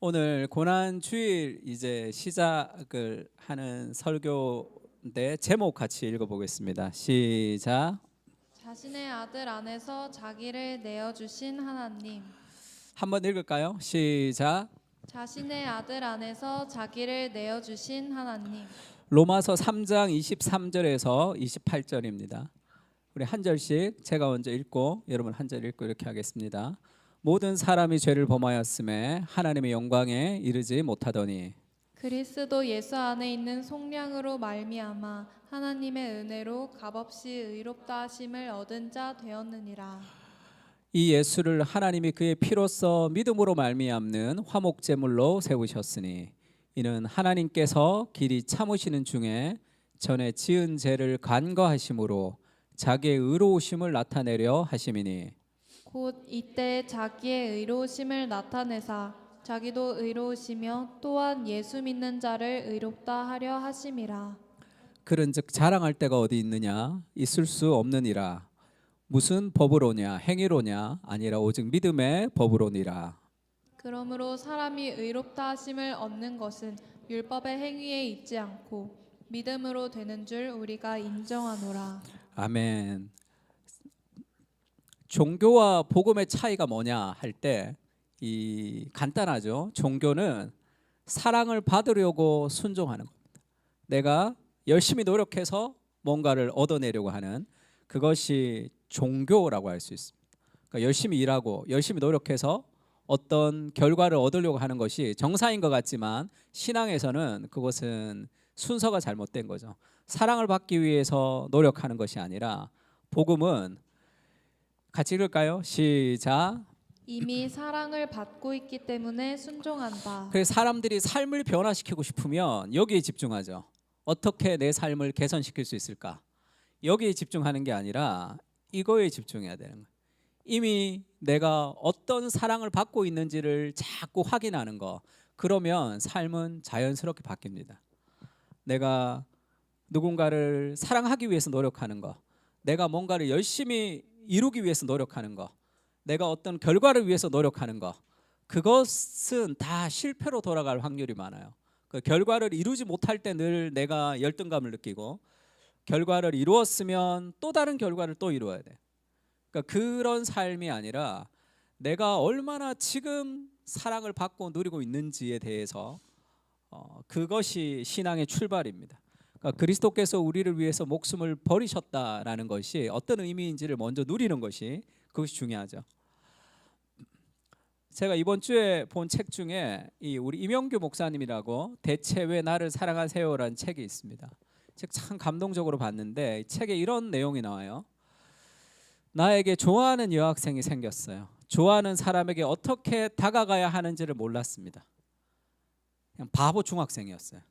오늘 고난 주일 이제 시작을 하는 설교인데 제목 같이 읽어보겠습니다. 시작. 자신의 아들 안에서 자기를 내어주신 하나님. 한번 읽을까요? 시작. 자신의 아들 안에서 자기를 내어주신 하나님. 로마서 3장 23절에서 28절입니다. 우리 한 절씩 제가 먼저 읽고 여러분 한 절 읽고 이렇게 하겠습니다. 모든 사람이 죄를 범하였음에 하나님의 영광에 이르지 못하더니 그리스도 예수 안에 있는 속량으로 말미암아 하나님의 은혜로 값없이 의롭다 하심을 얻은 자 되었느니라. 이 예수를 하나님이 그의 피로써 믿음으로 말미암는 화목제물로 세우셨으니 이는 하나님께서 길이 참으시는 중에 전에 지은 죄를 간과하심으로 자기의 의로우심을 나타내려 하심이니 곧 이때 자기의 의로우심을 나타내사 자기도 의로우시며 또한 예수 믿는 자를 의롭다 하려 하심이라. 그런즉 자랑할 데가 어디 있느냐 있을 수 없느니라. 무슨 법으로냐 행위로냐 아니라 오직 믿음의 법으로니라. 그러므로 사람이 의롭다 하심을 얻는 것은 율법의 행위에 있지 않고 믿음으로 되는 줄 우리가 인정하노라. 아멘. 종교와 복음의 차이가 뭐냐 할 때 이 간단하죠. 종교는 사랑을 받으려고 순종하는 겁니다. 내가 열심히 노력해서 뭔가를 얻어내려고 하는 그것이 종교라고 할 수 있습니다. 그러니까 열심히 일하고 열심히 노력해서 어떤 결과를 얻으려고 하는 것이 정상인 것 같지만 신앙에서는 그것은 순서가 잘못된 거죠. 사랑을 받기 위해서 노력하는 것이 아니라 복음은 같이 읽을까요? 시작. 이미 사랑을 받고 있기 때문에 순종한다. 그래서 사람들이 삶을 변화시키고 싶으면 여기에 집중하죠. 어떻게 내 삶을 개선시킬 수 있을까? 여기에 집중하는 게 아니라 이거에 집중해야 되는 거예요. 이미 내가 어떤 사랑을 받고 있는지를 자꾸 확인하는 거. 그러면 삶은 자연스럽게 바뀝니다. 내가 누군가를 사랑하기 위해서 노력하는 거. 내가 뭔가를 열심히 이루기 위해서 노력하는 거. 내가 어떤 결과를 위해서 노력하는 거. 그것은 다 실패로 돌아갈 확률이 많아요. 그 결과를 이루지 못할 때 늘 내가 열등감을 느끼고 결과를 이루었으면 또 다른 결과를 또 이루어야 돼. 그러니까 그런 삶이 아니라 내가 얼마나 지금 사랑을 받고 누리고 있는지에 대해서 그것이 신앙의 출발입니다. 그러니까 그리스도께서 우리를 위해서 목숨을 버리셨다라는 것이 어떤 의미인지를 먼저 누리는 것이 그것이 중요하죠. 제가 이번 주에 본 책 중에 우리 임영규 목사님이라고 대체 왜 나를 사랑하세요라는 책이 있습니다. 책 참 감동적으로 봤는데 이 책에 이런 내용이 나와요. 나에게 좋아하는 여학생이 생겼어요. 좋아하는 사람에게 어떻게 다가가야 하는지를 몰랐습니다. 그냥 바보 중학생이었어요.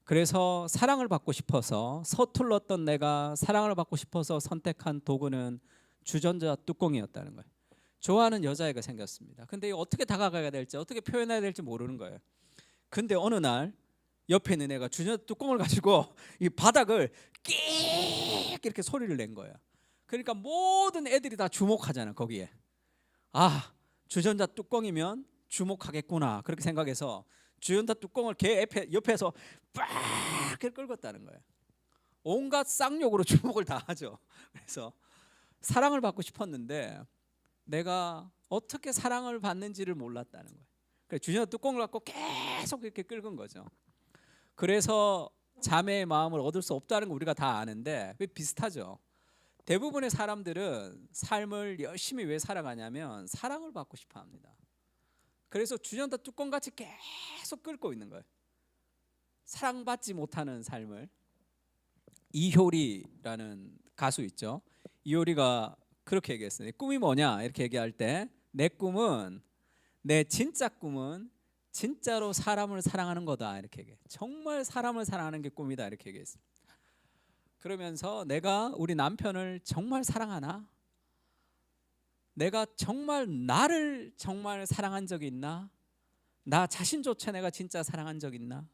그래서 사랑을 받고 싶어서 서툴렀던 내가 사랑을 받고 싶어서 선택한 도구는 주전자 뚜껑이었다는 거예요. 좋아하는 여자애가 생겼습니다. 근데 어떻게 다가가야 될지 어떻게 표현해야 될지 모르는 거예요. 근데 어느 날 옆에 있는 애가 주전자 뚜껑을 가지고 이 바닥을 끼익 이렇게 소리를 낸 거예요. 그러니까 모든 애들이 다 주목하잖아 거기에. 아, 주전자 뚜껑이면 주목하겠구나 그렇게 생각해서 주전자 뚜껑을 걔 옆에서 빡 끌었다는 거예요. 온갖 쌍욕으로 주목을 다 하죠. 그래서 사랑을 받고 싶었는데 내가 어떻게 사랑을 받는지를 몰랐다는 거예요. 그래서 주전자 뚜껑을 갖고 계속 이렇게 끌은 거죠. 그래서 자매의 마음을 얻을 수 없다는 거 우리가 다 아는데 비슷하죠. 대부분의 사람들은 삶을 열심히 왜 살아가냐면 사랑을 받고 싶어 합니다. 그래서 주전자 뚜껑같이 계속 끌고 있는 거예요. 사랑받지 못하는 삶을. 이효리라는 가수 있죠. 이효리가 그렇게 얘기했어요. 꿈이 뭐냐 이렇게 얘기할 때 내 진짜 꿈은 진짜로 사람을 사랑하는 거다 이렇게 얘기해. 정말 사람을 사랑하는 게 꿈이다 이렇게 얘기했어요. 그러면서 내가 우리 남편을 정말 사랑하나? 내가 정말 나를 정말 사랑한 적이 있나? 나 자신조차 내가 진짜 사랑한 적 있나?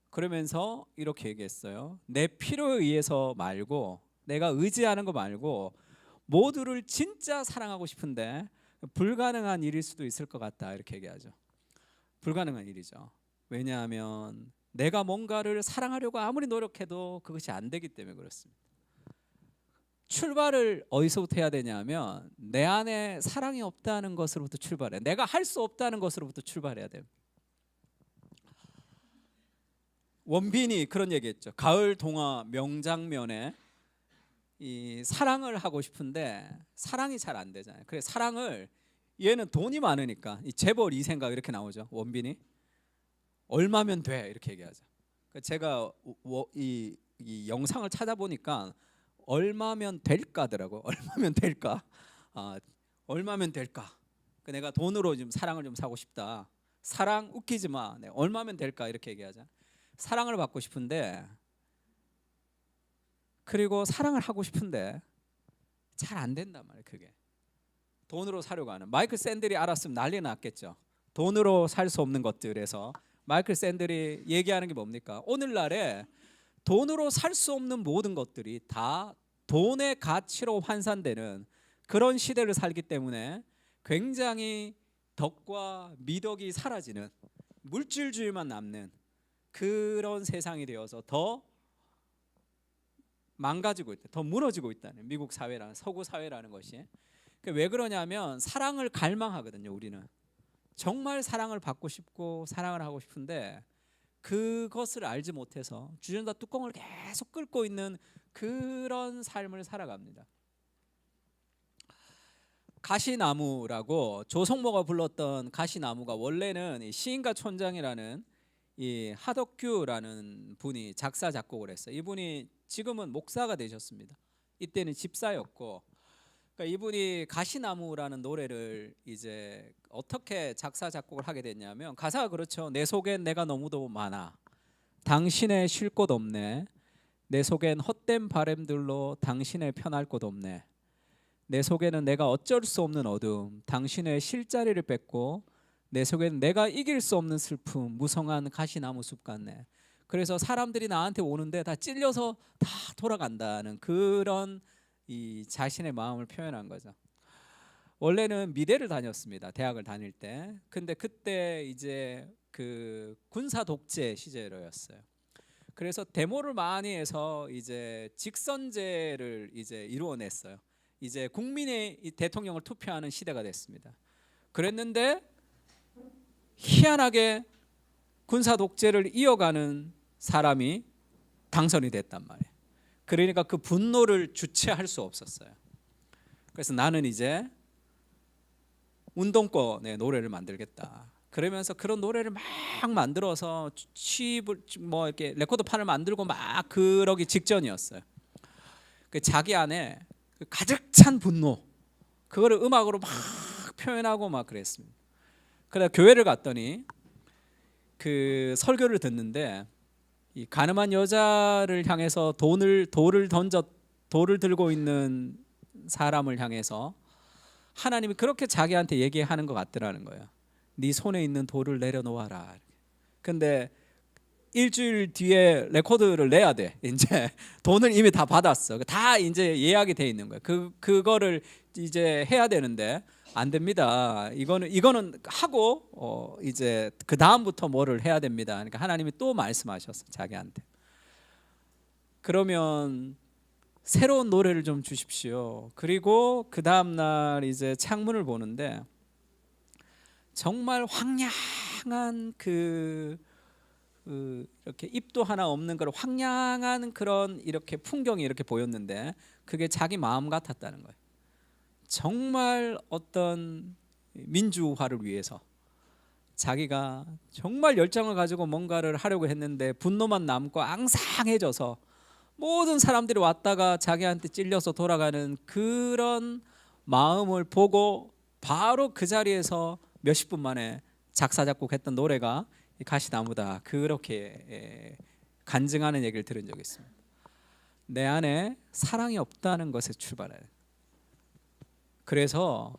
그러면서 이렇게 얘기했어요. 내 필요에 의해서 말고 내가 의지하는 거 말고 모두를 진짜 사랑하고 싶은데 불가능한 일일 수도 있을 것 같다 이렇게 얘기하죠. 불가능한 일이죠. 왜냐하면 내가 뭔가를 사랑하려고 아무리 노력해도 그것이 안 되기 때문에 그렇습니다. 출발을 어디서부터 해야 되냐면 내 안에 사랑이 없다는 것으로부터 출발해. 내가 할 수 없다는 것으로부터 출발해야 돼요. 원빈이 그런 얘기했죠. 가을 동화 명장면에 이 사랑을 하고 싶은데 사랑이 잘 안 되잖아요. 그래서 사랑을 얘는 돈이 많으니까 이 재벌 이 생각 이렇게 나오죠. 원빈이 얼마면 돼 이렇게 얘기하죠. 제가 이 영상을 찾아보니까 얼마면 될까더라고. 얼마면 될까? 얼마면 될까? 내가 돈으로 좀 사랑을 좀 사고 싶다. 사랑 웃기지 마. 네, 얼마면 될까 이렇게 얘기하자. 사랑을 받고 싶은데 그리고 사랑을 하고 싶은데 잘 안 된단 말이에요. 그게 돈으로 사려고 하는. 마이클 샌들이 알았으면 난리 났겠죠. 돈으로 살 수 없는 것들에서 마이클 샌들이 얘기하는 게 뭡니까? 오늘날에 돈으로 살 수 없는 모든 것들이 다 돈의 가치로 환산되는 그런 시대를 살기 때문에 굉장히 덕과 미덕이 사라지는 물질주의만 남는 그런 세상이 되어서 더 망가지고 있다, 더 무너지고 있다는 미국 사회라는 서구 사회라는 것이. 왜 그러냐면 사랑을 갈망하거든요. 우리는 정말 사랑을 받고 싶고 사랑을 하고 싶은데 그것을 알지 못해서 주전자 뚜껑을 계속 끓고 있는 그런 삶을 살아갑니다. 가시나무라고 조성모가 불렀던 가시나무가 원래는 이 시인가 촌장이라는 이 하덕규라는 분이 작사 작곡을 했어요. 이분이 지금은 목사가 되셨습니다. 이때는 집사였고, 그러니까 이분이 가시나무라는 노래를 이제 어떻게 작사 작곡을 하게 됐냐면 가사가 그렇죠. 내 속엔 내가 너무도 많아. 당신의 쉴 곳 없네. 내 속엔 헛된 바람들로 당신의 편할 곳 없네. 내 속에는 내가 어쩔 수 없는 어둠, 당신의 쉴자리를 뺏고 내 속에는 내가 이길 수 없는 슬픔, 무성한 가시나무 숲 같네. 그래서 사람들이 나한테 오는데 다 찔려서 다 돌아간다는 그런 이 자신의 마음을 표현한 거죠. 원래는 미대를 다녔습니다. 대학을 다닐 때. 근데 그때 이제 그 군사 독재 시절이었어요. 그래서 데모를 많이 해서 이제 직선제를 이제 이루어냈어요. 이제 국민의 대통령을 투표하는 시대가 됐습니다. 그랬는데 희한하게 군사 독재를 이어가는 사람이 당선이 됐단 말이에요. 그러니까 그 분노를 주체할 수 없었어요. 그래서 나는 이제 운동권의 노래를 만들겠다. 그러면서 그런 노래를 막 만들어서 취입을 뭐 이렇게 레코드판을 만들고 막 그러기 직전이었어요. 그 자기 안에 그 가득 찬 분노 그거를 음악으로 막 표현하고 막 그랬습니다. 그래서 교회를 갔더니 그 설교를 듣는데 이 가늠한 여자를 향해서 돌을 들고 있는 사람을 향해서 하나님이 그렇게 자기한테 얘기하는 것 같더라는 거예요. 네 손에 있는 돌을 내려놓아라. 근데 일주일 뒤에 레코드를 내야 돼. 이제 돈을 이미 다 받았어. 다 이제 예약이 돼 있는 거예요. 그거를 이제 해야 되는데 안 됩니다. 이거는 하고 이제 그 다음부터 뭐를 해야 됩니다. 그러니까 하나님이 또 말씀하셨어 자기한테. 그러면 새로운 노래를 좀 주십시오. 그리고 그 다음 날 이제 창문을 보는데 정말 황량한 이렇게 잎도 하나 없는 그런 황량한 그런 이렇게 풍경이 이렇게 보였는데 그게 자기 마음 같았다는 거예요. 정말 어떤 민주화를 위해서 자기가 정말 열정을 가지고 뭔가를 하려고 했는데 분노만 남고 앙상해져서 모든 사람들이 왔다가 자기한테 찔려서 돌아가는 그런 마음을 보고 바로 그 자리에서 몇십 분 만에 작사 작곡했던 노래가 가시나무다. 그렇게 간증하는 얘기를 들은 적이 있습니다. 내 안에 사랑이 없다는 것에 출발해요. 그래서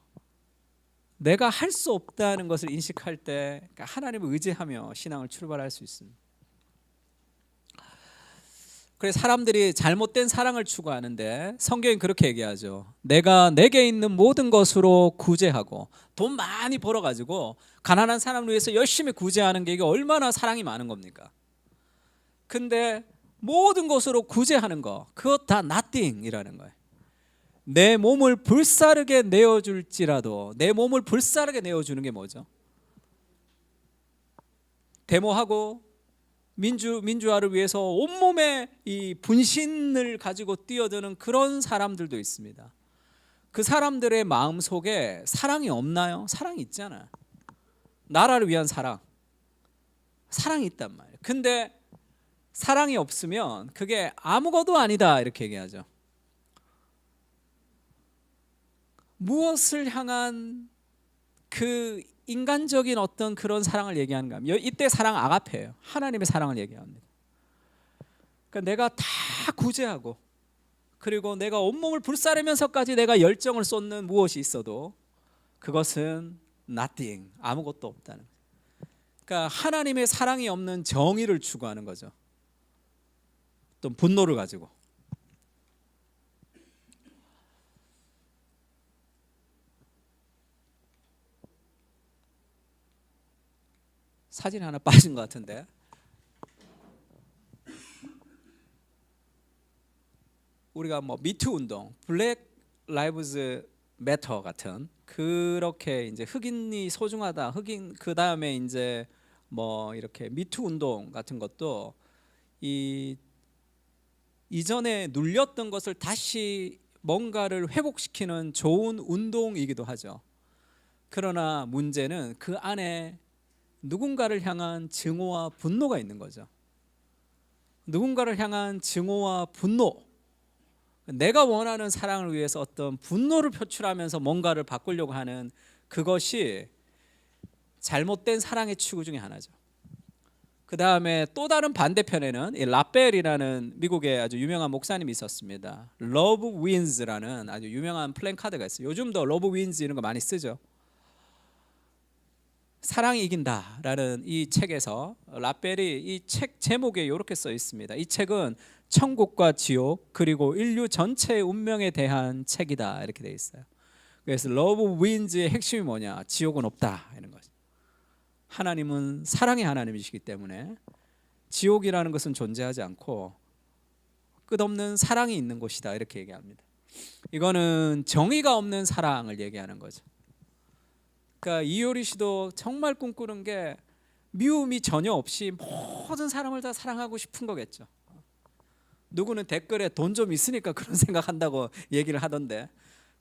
내가 할 수 없다는 것을 인식할 때 하나님을 의지하며 신앙을 출발할 수 있습니다. 그래서 사람들이 잘못된 사랑을 추구하는데 성경이 그렇게 얘기하죠. 내가 내게 있는 모든 것으로 구제하고 돈 많이 벌어가지고 가난한 사람을 위해서 열심히 구제하는 게 이게 얼마나 사랑이 많은 겁니까? 근데 모든 것으로 구제하는 거 그것 다 nothing이라는 거예요. 내 몸을 불사르게 내어줄지라도 내 몸을 불사르게 내어주는 게 뭐죠? 데모하고 민주화를 위해서 온몸에 이 분신을 가지고 뛰어드는 그런 사람들도 있습니다. 그 사람들의 마음속에 사랑이 없나요? 사랑이 있잖아요. 나라를 위한 사랑이 있단 말이에요. 근데 사랑이 없으면 그게 아무것도 아니다 이렇게 얘기하죠. 무엇을 향한 그 인간적인 어떤 그런 사랑을 얘기하는가 하면 이때 사랑 아가페예요. 하나님의 사랑을 얘기합니다. 그러니까 내가 다 구제하고 그리고 내가 온몸을 불사르면서까지 내가 열정을 쏟는 무엇이 있어도 그것은 nothing, 아무것도 없다는 거예요. 그러니까 하나님의 사랑이 없는 정의를 추구하는 거죠. 또 분노를 가지고. 사진 하나 빠진 것 같은데. 우리가 뭐 미투 운동, 블랙 라이브즈 매터 같은 그렇게 이제 흑인이 소중하다, 흑인 그 다음에 이제 뭐 이렇게 미투 운동 같은 것도 이전에 눌렸던 것을 다시 뭔가를 회복시키는 좋은 운동이기도 하죠. 그러나 문제는 그 안에 누군가를 향한 증오와 분노가 있는 거죠. 누군가를 향한 증오와 분노, 내가 원하는 사랑을 위해서 어떤 분노를 표출하면서 뭔가를 바꾸려고 하는 그것이 잘못된 사랑의 추구 중에 하나죠. 그 다음에 또 다른 반대편에는 이 라벨이라는 미국의 아주 유명한 목사님이 있었습니다. Love Wins라는 아주 유명한 플랜카드가 있어요. 요즘도 Love Wins 이런 거 많이 쓰죠. 사랑이 이긴다라는 이 책에서 라벨이 이 책 제목에 이렇게 써 있습니다. 이 책은 천국과 지옥 그리고 인류 전체의 운명에 대한 책이다 이렇게 돼 있어요. 그래서 Love Wins의 핵심이 뭐냐? 지옥은 없다 이런 거죠. 하나님은 사랑의 하나님이시기 때문에 지옥이라는 것은 존재하지 않고 끝없는 사랑이 있는 곳이다 이렇게 얘기합니다. 이거는 정의가 없는 사랑을 얘기하는 거죠. 그러니까 이효리 씨도 정말 꿈꾸는 게 미움이 전혀 없이 모든 사람을 다 사랑하고 싶은 거겠죠. 누구는 댓글에 돈 좀 있으니까 그런 생각한다고 얘기를 하던데,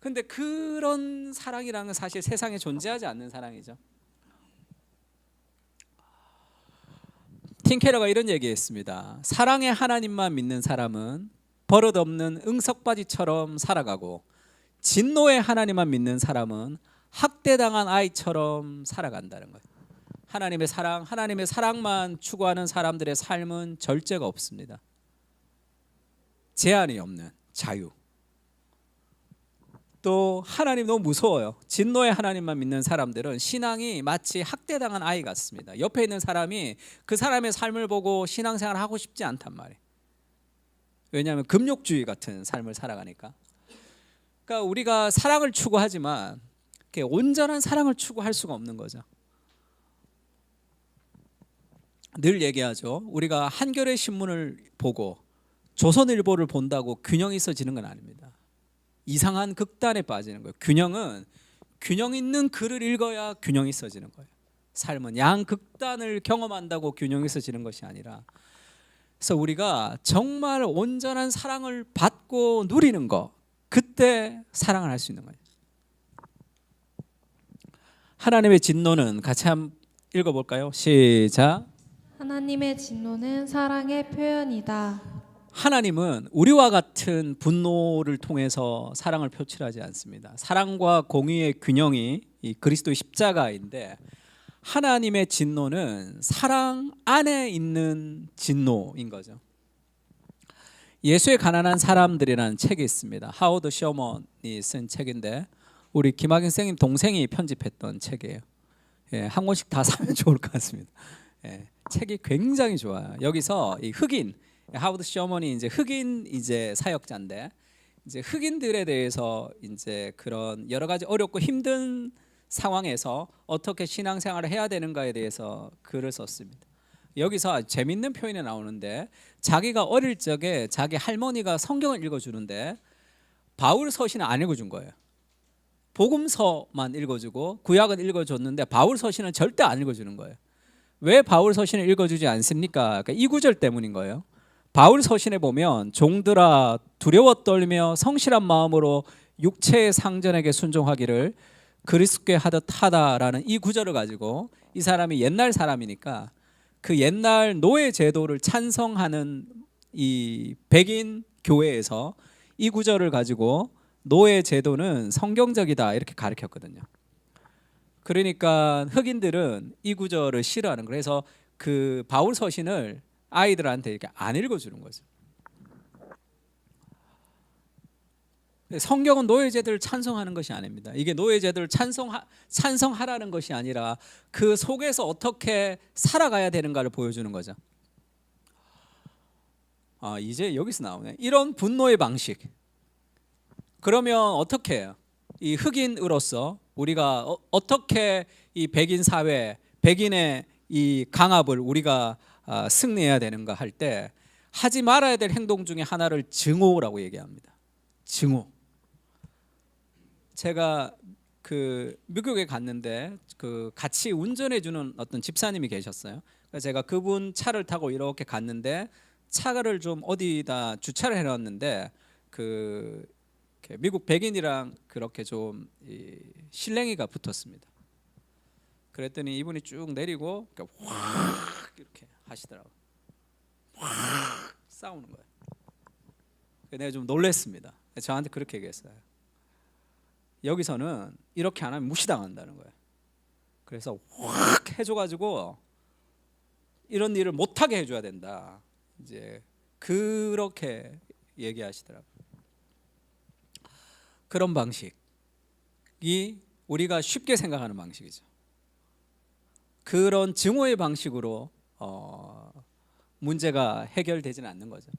근데 그런 사랑이라는 건 사실 세상에 존재하지 않는 사랑이죠. 팀 케러가 이런 얘기했습니다. 사랑의 하나님만 믿는 사람은 버릇없는 응석바지처럼 살아가고 진노의 하나님만 믿는 사람은 학대당한 아이처럼 살아간다는 거예요. 하나님의 사랑만 추구하는 사람들의 삶은 절제가 없습니다. 제한이 없는 자유. 또 하나님 너무 무서워요. 진노의 하나님만 믿는 사람들은 신앙이 마치 학대당한 아이 같습니다. 옆에 있는 사람이 그 사람의 삶을 보고 신앙생활을 하고 싶지 않단 말이에요. 왜냐하면 금욕주의 같은 삶을 살아가니까. 그러니까 우리가 사랑을 추구하지만 온전한 사랑을 추구할 수가 없는 거죠. 늘 얘기하죠. 우리가 한겨레 신문을 보고 조선일보를 본다고 균형이 있어지는 건 아닙니다. 이상한 극단에 빠지는 거예요. 균형은 균형 있는 글을 읽어야 균형이 있어지는 거예요. 삶은 양극단을 경험한다고 균형이 있어지는 것이 아니라, 그래서 우리가 정말 온전한 사랑을 받고 누리는 거, 그때 사랑을 할 수 있는 거예요. 하나님의 진노는 같이 한번 읽어볼까요? 시작. 하나님의 진노는 사랑의 표현이다. 하나님은 우리와 같은 분노를 통해서 사랑을 표출하지 않습니다. 사랑과 공의의 균형이 이 그리스도의 십자가인데, 하나님의 진노는 사랑 안에 있는 진노인 거죠. 예수의 가난한 사람들이라는 책이 있습니다. 하워드 셔먼이 쓴 책인데 우리 김학인 선생님 동생이 편집했던 책이에요. 예, 한 권씩 다 사면 좋을 것 같습니다. 예, 책이 굉장히 좋아요. 여기서 이 흑인 하워드 셔먼이 이제 흑인 이제 사역자인데 이제 흑인들에 대해서 이제 그런 여러 가지 어렵고 힘든 상황에서 어떻게 신앙생활을 해야 되는가에 대해서 글을 썼습니다. 여기서 아주 재밌는 표현이 나오는데 자기가 어릴 적에 자기 할머니가 성경을 읽어주는데 바울 서신은 안 읽어준 거예요. 복음서만 읽어주고 구약은 읽어줬는데 바울 서신은 절대 안 읽어주는 거예요. 왜 바울 서신을 읽어주지 않습니까? 그러니까 이 구절 때문인 거예요. 바울 서신에 보면 종들아 두려워 떨며 성실한 마음으로 육체의 상전에게 순종하기를 그리스도께 하듯 하다라는 이 구절을 가지고 이 사람이 옛날 사람이니까 그 옛날 노예 제도를 찬성하는 이 백인 교회에서 이 구절을 가지고 노예 제도는 성경적이다 이렇게 가르쳤거든요. 그러니까 흑인들은 이 구절을 싫어하는 거예요. 그래서 그 바울 서신을 아이들한테 이렇게 안 읽어주는 거죠. 성경은 노예제도를 찬성하는 것이 아닙니다. 이게 노예제도를 찬성하라는 것이 아니라 그 속에서 어떻게 살아가야 되는가를 보여주는 거죠. 이제 여기서 나오네. 이런 분노의 방식. 그러면 어떻게 해요? 이 흑인으로서 우리가 어떻게 이 백인 사회, 백인의 이 강압을 우리가 승리해야 되는가 할 때 하지 말아야 될 행동 중에 하나를 증오라고 얘기합니다. 증오. 제가 그 미국에 갔는데 그 같이 운전해 주는 어떤 집사님이 계셨어요. 그래서 제가 그분 차를 타고 이렇게 갔는데 차를 좀 어디다 주차를 해놨는데 그 미국 백인이랑 그렇게 좀 실랭이가 붙었습니다. 그랬더니 이분이 쭉 내리고 확 이렇게 하시더라고요. 확 싸우는 거예요. 내가 좀 놀랐습니다. 저한테 그렇게 얘기했어요. 여기서는 이렇게 안 하면 무시당한다는 거예요. 그래서 확 해줘가지고 이런 일을 못하게 해줘야 된다. 이제 그렇게 얘기하시더라고요. 그런 방식이 우리가 쉽게 생각하는 방식이죠. 그런 증오의 방식으로 문제가 해결되지는 않는 거죠.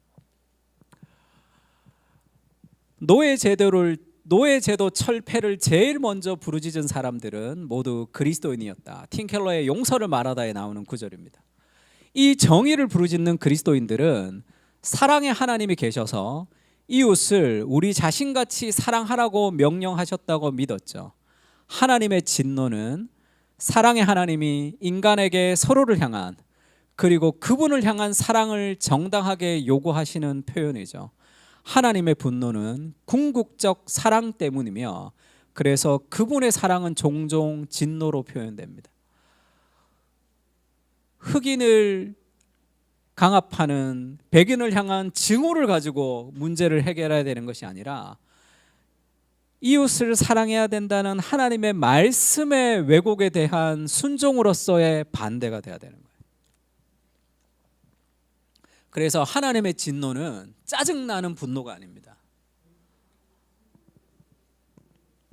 노예제도 철폐를 제일 먼저 부르짖은 사람들은 모두 그리스도인이었다. 팀켈러의 용서를 말하다에 나오는 구절입니다. 이 정의를 부르짖는 그리스도인들은 사랑의 하나님이 계셔서 이웃을 우리 자신같이 사랑하라고 명령하셨다고 믿었죠. 하나님의 진노는 사랑의 하나님이 인간에게 서로를 향한 그리고 그분을 향한 사랑을 정당하게 요구하시는 표현이죠. 하나님의 분노는 궁극적 사랑 때문이며 그래서 그분의 사랑은 종종 진노로 표현됩니다. 흑인을 강압하는 백인을 향한 증오를 가지고 문제를 해결해야 되는 것이 아니라 이웃을 사랑해야 된다는 하나님의 말씀의 왜곡에 대한 순종으로서의 반대가 돼야 되는 거예요. 그래서 하나님의 진노는 짜증나는 분노가 아닙니다.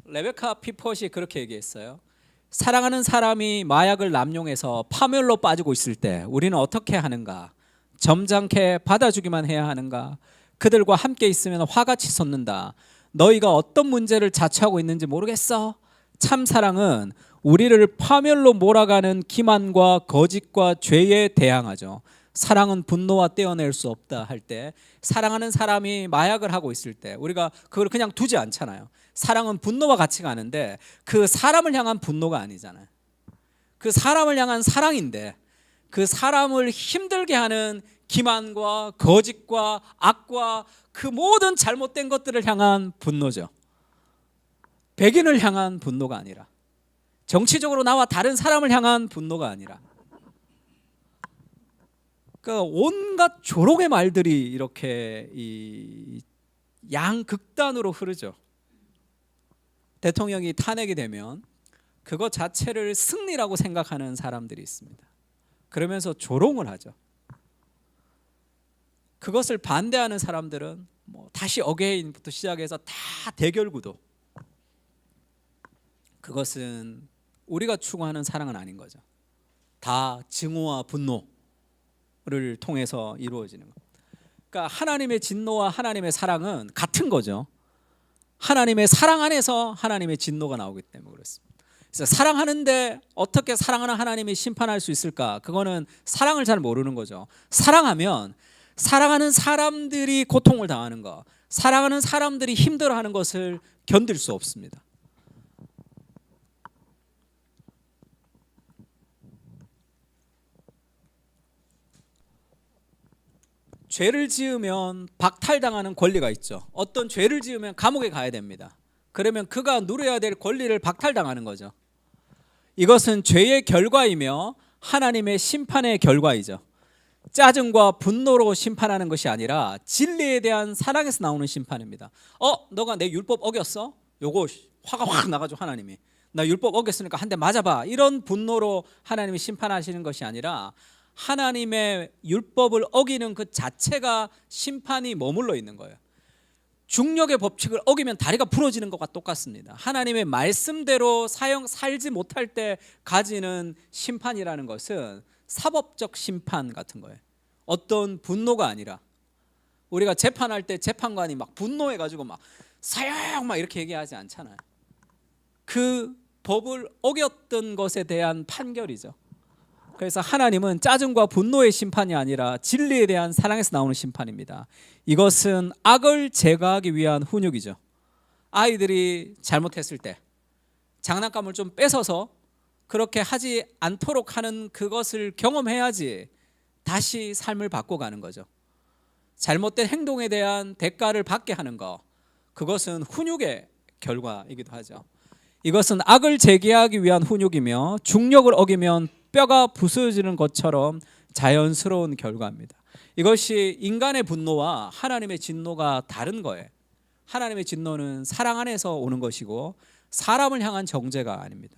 레베카 피폿이 그렇게 얘기했어요. 사랑하는 사람이 마약을 남용해서 파멸로 빠지고 있을 때 우리는 어떻게 하는가? 점잖게 받아주기만 해야 하는가? 그들과 함께 있으면 화가 치솟는다. 너희가 어떤 문제를 자초하고 있는지 모르겠어? 참 사랑은 우리를 파멸로 몰아가는 기만과 거짓과 죄에 대항하죠. 사랑은 분노와 떼어낼 수 없다 할 때 사랑하는 사람이 마약을 하고 있을 때 우리가 그걸 그냥 두지 않잖아요. 사랑은 분노와 같이 가는데 그 사람을 향한 분노가 아니잖아요. 그 사람을 향한 사랑인데 그 사람을 힘들게 하는 기만과 거짓과 악과 그 모든 잘못된 것들을 향한 분노죠. 백인을 향한 분노가 아니라 정치적으로 나와 다른 사람을 향한 분노가 아니라 그러니까 온갖 조롱의 말들이 이렇게 이 양극단으로 흐르죠. 대통령이 탄핵이 되면 그것 자체를 승리라고 생각하는 사람들이 있습니다. 그러면서 조롱을 하죠. 그것을 반대하는 사람들은 뭐 다시 어게인부터 시작해서 다 대결 구도. 그것은 우리가 추구하는 사랑은 아닌 거죠. 다 증오와 분노를 통해서 이루어지는 것. 그러니까 하나님의 진노와 하나님의 사랑은 같은 거죠. 하나님의 사랑 안에서 하나님의 진노가 나오기 때문에 그렇습니다. 그래서 사랑하는데 어떻게 사랑하는 하나님이 심판할 수 있을까? 그거는 사랑을 잘 모르는 거죠. 사랑하면 사랑하는 사람들이 고통을 당하는 거, 사랑하는 사람들이 힘들어하는 것을 견딜 수 없습니다. 죄를 지으면 박탈당하는 권리가 있죠. 어떤 죄를 지으면 감옥에 가야 됩니다. 그러면 그가 누려야 될 권리를 박탈당하는 거죠. 이것은 죄의 결과이며 하나님의 심판의 결과이죠. 짜증과 분노로 심판하는 것이 아니라 진리에 대한 사랑에서 나오는 심판입니다. 너가 내 율법 어겼어? 요거 화가 확 나가지고 하나님이 나 율법 어겼으니까 한 대 맞아봐. 이런 분노로 하나님이 심판하시는 것이 아니라 하나님의 율법을 어기는 그 자체가 심판이 머물러 있는 거예요. 중력의 법칙을 어기면 다리가 부러지는 것과 똑같습니다. 하나님의 말씀대로 살지 못할 때 가지는 심판이라는 것은 사법적 심판 같은 거예요. 어떤 분노가 아니라 우리가 재판할 때 재판관이 막 분노해가지고 막 사형 막 이렇게 얘기하지 않잖아요. 그 법을 어겼던 것에 대한 판결이죠. 그래서 하나님은 짜증과 분노의 심판이 아니라 진리에 대한 사랑에서 나오는 심판입니다. 이것은 악을 제거하기 위한 훈육이죠. 아이들이 잘못했을 때 장난감을 좀 뺏어서 그렇게 하지 않도록 하는 그것을 경험해야지 다시 삶을 바꿔가는 거죠. 잘못된 행동에 대한 대가를 받게 하는 것, 그것은 훈육의 결과이기도 하죠. 이것은 악을 제거하기 위한 훈육이며 중력을 어기면 뼈가 부서지는 것처럼 자연스러운 결과입니다. 이것이 인간의 분노와 하나님의 진노가 다른 거예요. 하나님의 진노는 사랑 안에서 오는 것이고 사람을 향한 정죄가 아닙니다.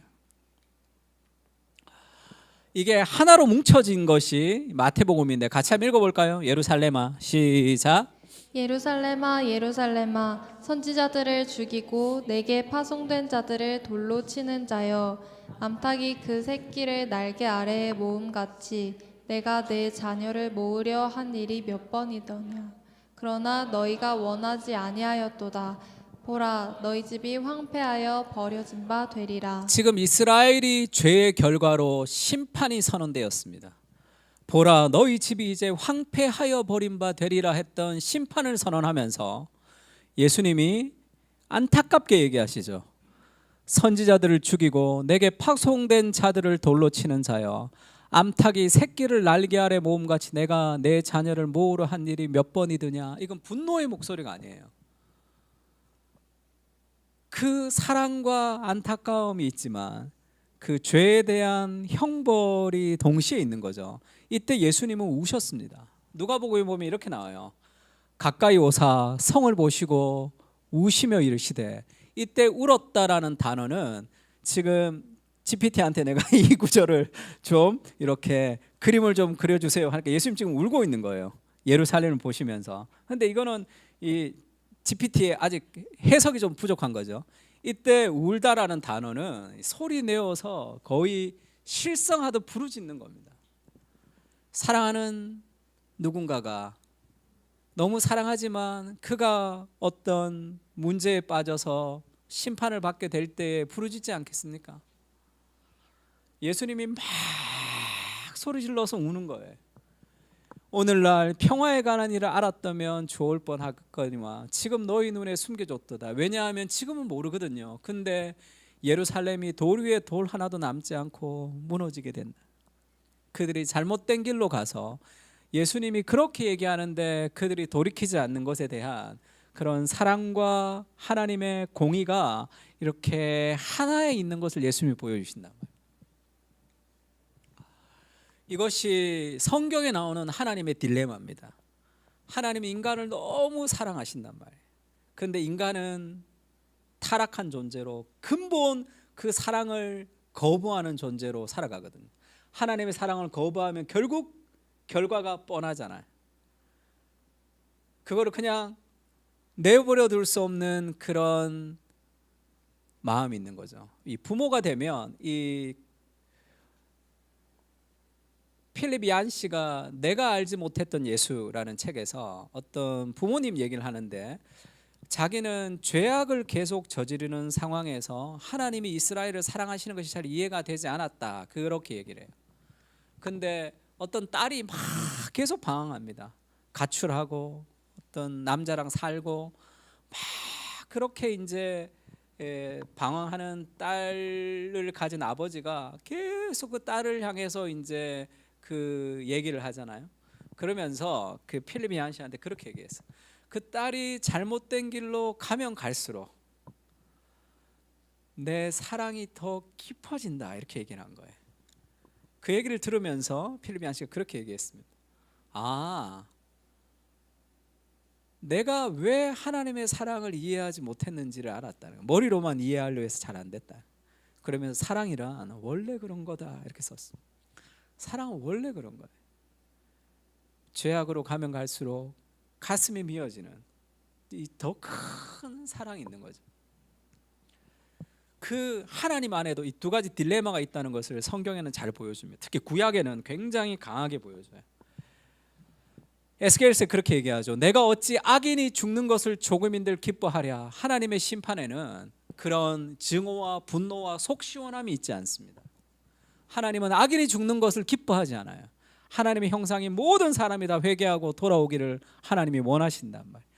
이게 하나로 뭉쳐진 것이 마태복음인데 같이 한번 읽어볼까요? 예루살렘아, 시작. 예루살렘아 예루살렘아 선지자들을 죽이고 내게 파송된 자들을 돌로 치는 자여 암탉이 그 새끼를 날개 아래에 모음같이 내가 내 자녀를 모으려 한 일이 몇 번이더냐. 그러나 너희가 원하지 아니하였도다. 보라 너희 집이 황폐하여 버려진 바 되리라. 지금 이스라엘이 죄의 결과로 심판이 선언되었습니다. 보라 너희 집이 이제 황폐하여 버린 바 되리라 했던 심판을 선언하면서 예수님이 안타깝게 얘기하시죠. 선지자들을 죽이고 내게 파송된 자들을 돌로 치는 자여 암탉이 새끼를 날개 아래 모음같이 내가 내 자녀를 모으려 한 일이 몇 번이드냐. 이건 분노의 목소리가 아니에요. 그 사랑과 안타까움이 있지만 그 죄에 대한 형벌이 동시에 있는 거죠. 이때 예수님은 우셨습니다. 누가복음에 보면 이렇게 나와요. 가까이 오사 성을 보시고 우시며 이르시되, 이때 울었다라는 단어는 지금 GPT한테 내가 이 구절을 좀 이렇게 그림을 좀 그려주세요 하니까 예수님 지금 울고 있는 거예요. 예루살렘을 보시면서. 근데 이거는 이 GPT에 아직 해석이 좀 부족한 거죠. 이때 울다라는 단어는 소리 내어서 거의 실성하듯 부르짖는 겁니다. 사랑하는 누군가가 너무 사랑하지만 그가 어떤 문제에 빠져서 심판을 받게 될 때에 부르짖지 않겠습니까? 예수님이 막 소리 질러서 우는 거예요. 오늘날 평화에 관한 일을 알았다면 좋을 뻔하거니와 지금 너희 눈에 숨겨졌도다. 왜냐하면 지금은 모르거든요. 근데 예루살렘이 돌 위에 돌 하나도 남지 않고 무너지게 된다. 그들이 잘못된 길로 가서 예수님이 그렇게 얘기하는데 그들이 돌이키지 않는 것에 대한 그런 사랑과 하나님의 공의가 이렇게 하나에 있는 것을 예수님이 보여주신단 말이에요. 이것이 성경에 나오는 하나님의 딜레마입니다. 하나님이 인간을 너무 사랑하신단 말이에요. 그런데 인간은 타락한 존재로 근본 그 사랑을 거부하는 존재로 살아가거든요. 하나님의 사랑을 거부하면 결국 결과가 뻔하잖아요. 그거를 그냥 내버려 둘 수 없는 그런 마음이 있는 거죠. 이 부모가 되면 이 필립 얀 씨가 내가 알지 못했던 예수라는 책에서 어떤 부모님 얘기를 하는데, 자기는 죄악을 계속 저지르는 상황에서 하나님이 이스라엘을 사랑하시는 것이 잘 이해가 되지 않았다, 그렇게 얘기를 해요. 근데 어떤 딸이 막 계속 방황합니다. 가출하고 어떤 남자랑 살고 막 그렇게 이제 방황하는 딸을 가진 아버지가 계속 그 딸을 향해서 이제 그 얘기를 하잖아요. 그러면서 그 필립 얀 씨한테 그렇게 얘기했어. 그 딸이 잘못된 길로 가면 갈수록 내 사랑이 더 깊어진다, 이렇게 얘기를 한 거예요. 그 얘기를 들으면서 필립 얀 씨가 그렇게 얘기했습니다. 아, 내가 왜 하나님의 사랑을 이해하지 못했는지를 알았다는 거예요. 머리로만 이해하려 해서 잘 안 됐다. 그러면서 사랑이란 원래 그런 거다, 이렇게 썼습니다. 사랑은 원래 그런 거예요. 죄악으로 가면 갈수록 가슴이 미어지는 이 더 큰 사랑이 있는 거죠. 그 하나님 안에도 이 두 가지 딜레마가 있다는 것을 성경에는 잘 보여줍니다. 특히 구약에는 굉장히 강하게 보여줘요. 에스겔서에 그렇게 얘기하죠. 내가 어찌 악인이 죽는 것을 조금인들 기뻐하랴. 하나님의 심판에는 그런 증오와 분노와 속시원함이 있지 않습니다. 하나님은 악인이 죽는 것을 기뻐하지 않아요. 하나님의 형상인 모든 사람이 다 회개하고 돌아오기를 하나님이 원하신단 말이에요.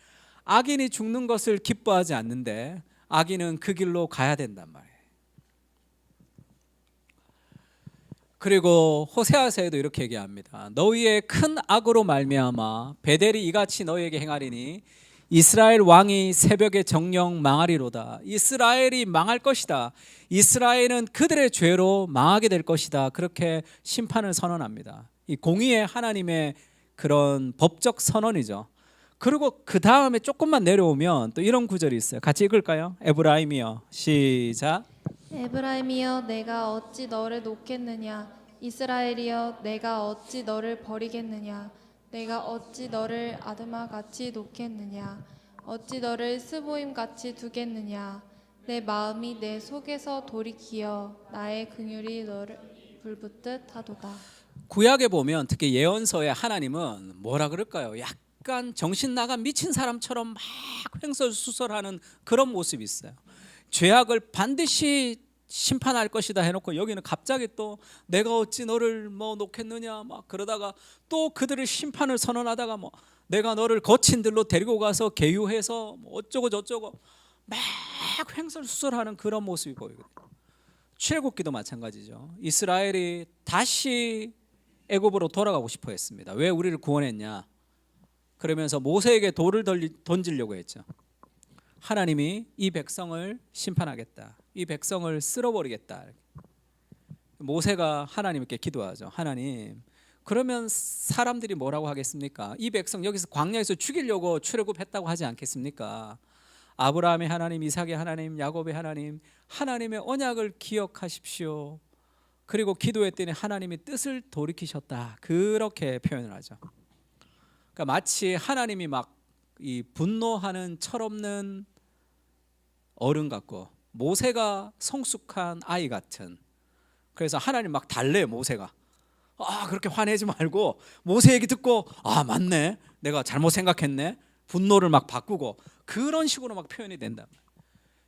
악인이 죽는 것을 기뻐하지 않는데 악인은 그 길로 가야 된단 말이에요. 그리고 호세아서에도 이렇게 얘기합니다. 너희의 큰 악으로 말미암아 베델이 이같이 너희에게 행하리니 이스라엘 왕이 새벽에 정령 망하리로다. 이스라엘이 망할 것이다. 이스라엘은 그들의 죄로 망하게 될 것이다. 그렇게 심판을 선언합니다. 이 공의의 하나님의 그런 법적 선언이죠. 그리고 그 다음에 조금만 내려오면 또 이런 구절이 있어요. 같이 읽을까요? 에브라임이여, 시작. 에브라임이여 내가 어찌 너를 놓겠느냐 이스라엘이여 내가 어찌 너를 버리겠느냐 내가 어찌 너를 아드마같이 놓겠느냐 어찌 너를 스보임같이 두겠느냐 내 마음이 내 속에서 돌이키어 나의 긍휼이 너를 불붙듯 하도다. 구약에 보면 특히 예언서에 하나님은 뭐라 그럴까요? 약간 정신 나간 미친 사람처럼 막 횡설수설하는 그런 모습이 있어요. 죄악을 반드시 심판할 것이다 해놓고 여기는 갑자기 또 내가 어찌 너를 뭐 놓겠느냐 막 그러다가 또 그들을 심판을 선언하다가 뭐 내가 너를 거친 들로 데리고 가서 계유해서 뭐 어쩌고 저쩌고 막 횡설수설하는 그런 모습이 보이거든요. 출애굽기도 마찬가지죠. 이스라엘이 다시 애굽으로 돌아가고 싶어 했습니다. 왜 우리를 구원했냐? 그러면서 모세에게 돌을 던지려고 했죠. 하나님이 이 백성을 심판하겠다. 이 백성을 쓸어버리겠다. 모세가 하나님께 기도하죠. 하나님, 그러면 사람들이 뭐라고 하겠습니까? 이 백성 여기서 광야에서 죽이려고 출애굽했다고 하지 않겠습니까? 아브라함의 하나님, 이삭의 하나님, 야곱의 하나님, 하나님의 언약을 기억하십시오. 그리고 기도했더니 하나님이 뜻을 돌이키셨다. 그렇게 표현을 하죠. 그러니까 마치 하나님이 막 이 분노하는 철없는 어른 같고 모세가 성숙한 아이 같은. 그래서 하나님 막 달래요. 모세가 그렇게 화내지 말고 모세 얘기 듣고 맞네, 내가 잘못 생각했네, 분노를 막 바꾸고 그런 식으로 막 표현이 된다.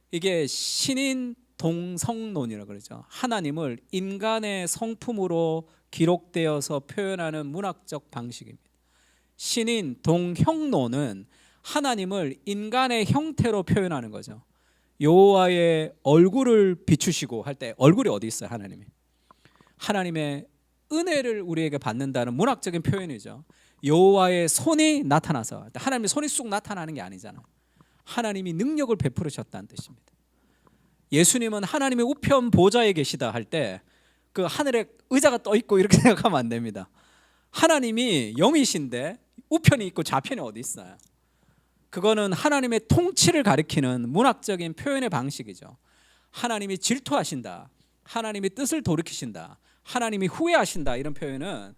이게 신인 동성론이라고 그러죠. 하나님을 인간의 성품으로 기록되어서 표현하는 문학적 방식입니다. 신인 동형론은 하나님을 인간의 형태로 표현하는 거죠. 여호와의 얼굴을 비추시고 할 때 얼굴이 어디 있어요? 하나님의 은혜를 우리에게 받는다는 문학적인 표현이죠. 여호와의 손이 나타나서, 하나님의 손이 쑥 나타나는 게 아니잖아요. 하나님이 능력을 베풀으셨다는 뜻입니다. 예수님은 하나님의 우편 보좌에 계시다 할 때 그 하늘에 의자가 떠 있고 이렇게 생각하면 안 됩니다. 하나님이 영이신데 우편이 있고 좌편이 어디 있어요? 그거는 하나님의 통치를 가리키는 문학적인 표현의 방식이죠. 하나님이 질투하신다, 하나님이 뜻을 돌이키신다, 하나님이 후회하신다, 이런 표현은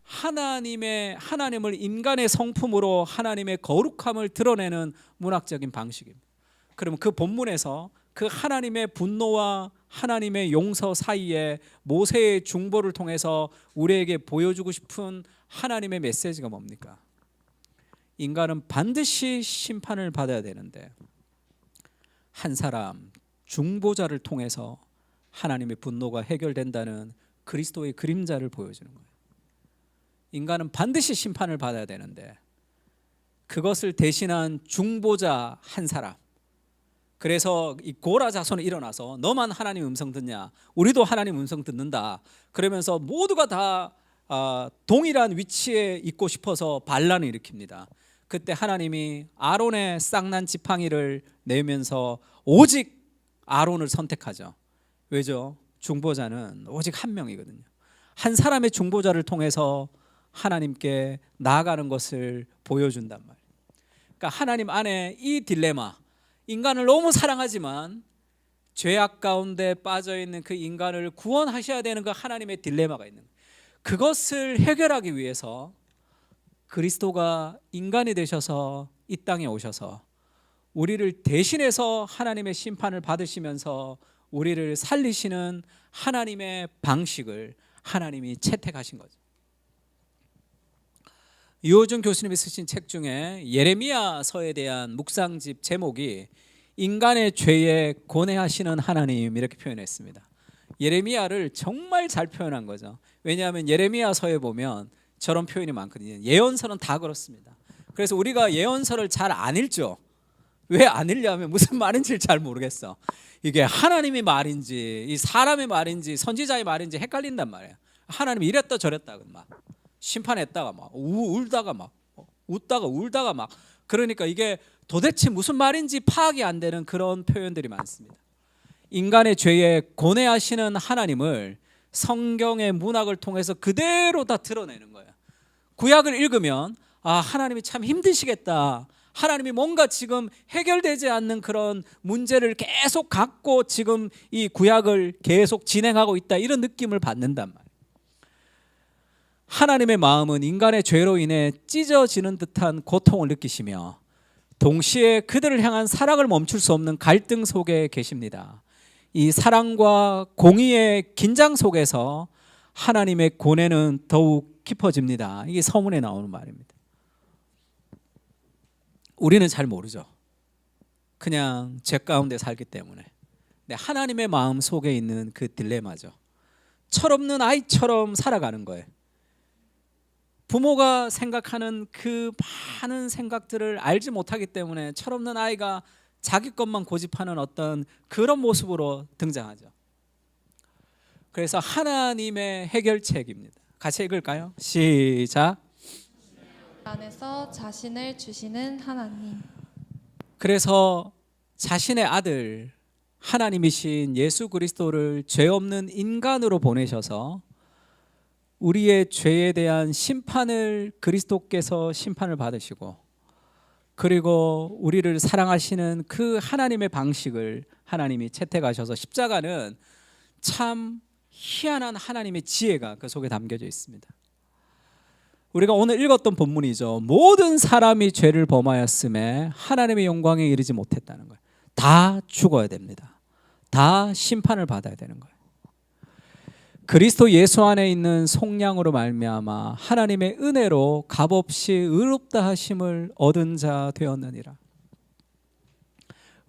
하나님을 인간의 성품으로 하나님의 거룩함을 드러내는 문학적인 방식입니다. 그러면 그 본문에서 그 하나님의 분노와 하나님의 용서 사이에 모세의 중보를 통해서 우리에게 보여주고 싶은 하나님의 메시지가 뭡니까? 인간은 반드시 심판을 받아야 되는데 한 사람 중보자를 통해서 하나님의 분노가 해결된다는 그리스도의 그림자를 보여주는 거예요. 인간은 반드시 심판을 받아야 되는데 그것을 대신한 중보자 한 사람, 그래서 이 고라 자손이 일어나서 너만 하나님 음성 듣냐, 우리도 하나님 음성 듣는다 그러면서 모두가 다 동일한 위치에 있고 싶어서 반란을 일으킵니다. 그때 하나님이 아론의 쌍난 지팡이를 내면서 오직 아론을 선택하죠. 왜죠? 중보자는 오직 한 명이거든요. 한 사람의 중보자를 통해서 하나님께 나아가는 것을 보여준단 말이에요. 그러니까 하나님 안에 이 딜레마, 인간을 너무 사랑하지만 죄악 가운데 빠져있는 그 인간을 구원하셔야 되는 그 하나님의 딜레마가 있는 거예요. 그것을 해결하기 위해서 그리스도가 인간이 되셔서 이 땅에 오셔서 우리를 대신해서 하나님의 심판을 받으시면서 우리를 살리시는 하나님의 방식을 하나님이 채택하신 거죠. 유호준 교수님이 쓰신 책 중에 예레미야서에 대한 묵상집 제목이 인간의 죄에 고뇌하시는 하나님 이렇게 표현했습니다. 예레미야를 정말 잘 표현한 거죠. 왜냐하면 예레미야서에 보면 저런 표현이 많거든요. 예언서는 다 그렇습니다. 그래서 우리가 예언서를 잘 안 읽죠. 왜 안 읽냐면 무슨 말인지를 잘 모르겠어. 이게 하나님의 말인지 이 사람의 말인지 선지자의 말인지 헷갈린단 말이에요. 하나님이 이랬다 저랬다 막 심판했다가 막 울다가 막 웃다가 울다가 막, 그러니까 이게 도대체 무슨 말인지 파악이 안 되는 그런 표현들이 많습니다. 인간의 죄에 고뇌하시는 하나님을 성경의 문학을 통해서 그대로 다 드러내는 거예요. 구약을 읽으면 하나님이 참 힘드시겠다, 하나님이 뭔가 지금 해결되지 않는 그런 문제를 계속 갖고 지금 이 구약을 계속 진행하고 있다, 이런 느낌을 받는단 말이에요. 하나님의 마음은 인간의 죄로 인해 찢어지는 듯한 고통을 느끼시며 동시에 그들을 향한 사랑을 멈출 수 없는 갈등 속에 계십니다. 이 사랑과 공의의 긴장 속에서 하나님의 고뇌는 더욱 깊어집니다. 이게 서문에 나오는 말입니다. 우리는 잘 모르죠. 그냥 죄 가운데 살기 때문에. 근데 하나님의 마음 속에 있는 그 딜레마죠. 철없는 아이처럼 살아가는 거예요. 부모가 생각하는 그 많은 생각들을 알지 못하기 때문에 철없는 아이가 자기 것만 고집하는 어떤 그런 모습으로 등장하죠. 그래서 하나님의 해결책입니다. 같이 읽을까요? 시작. 안에서 자신을 주시는 하나님. 그래서 자신의 아들 하나님이신 예수 그리스도를 죄 없는 인간으로 보내셔서 우리의 죄에 대한 심판을 그리스도께서 심판을 받으시고, 그리고 우리를 사랑하시는 그 하나님의 방식을 하나님이 채택하셔서 십자가는 참 희한한 하나님의 지혜가 그 속에 담겨져 있습니다. 우리가 오늘 읽었던 본문이죠. 모든 사람이 죄를 범하였음에 하나님의 영광에 이르지 못했다는 거예요. 다 죽어야 됩니다. 다 심판을 받아야 되는 거예요. 그리스도 예수 안에 있는 속량으로 말미암아 하나님의 은혜로 값없이 의롭다 하심을 얻은 자 되었느니라.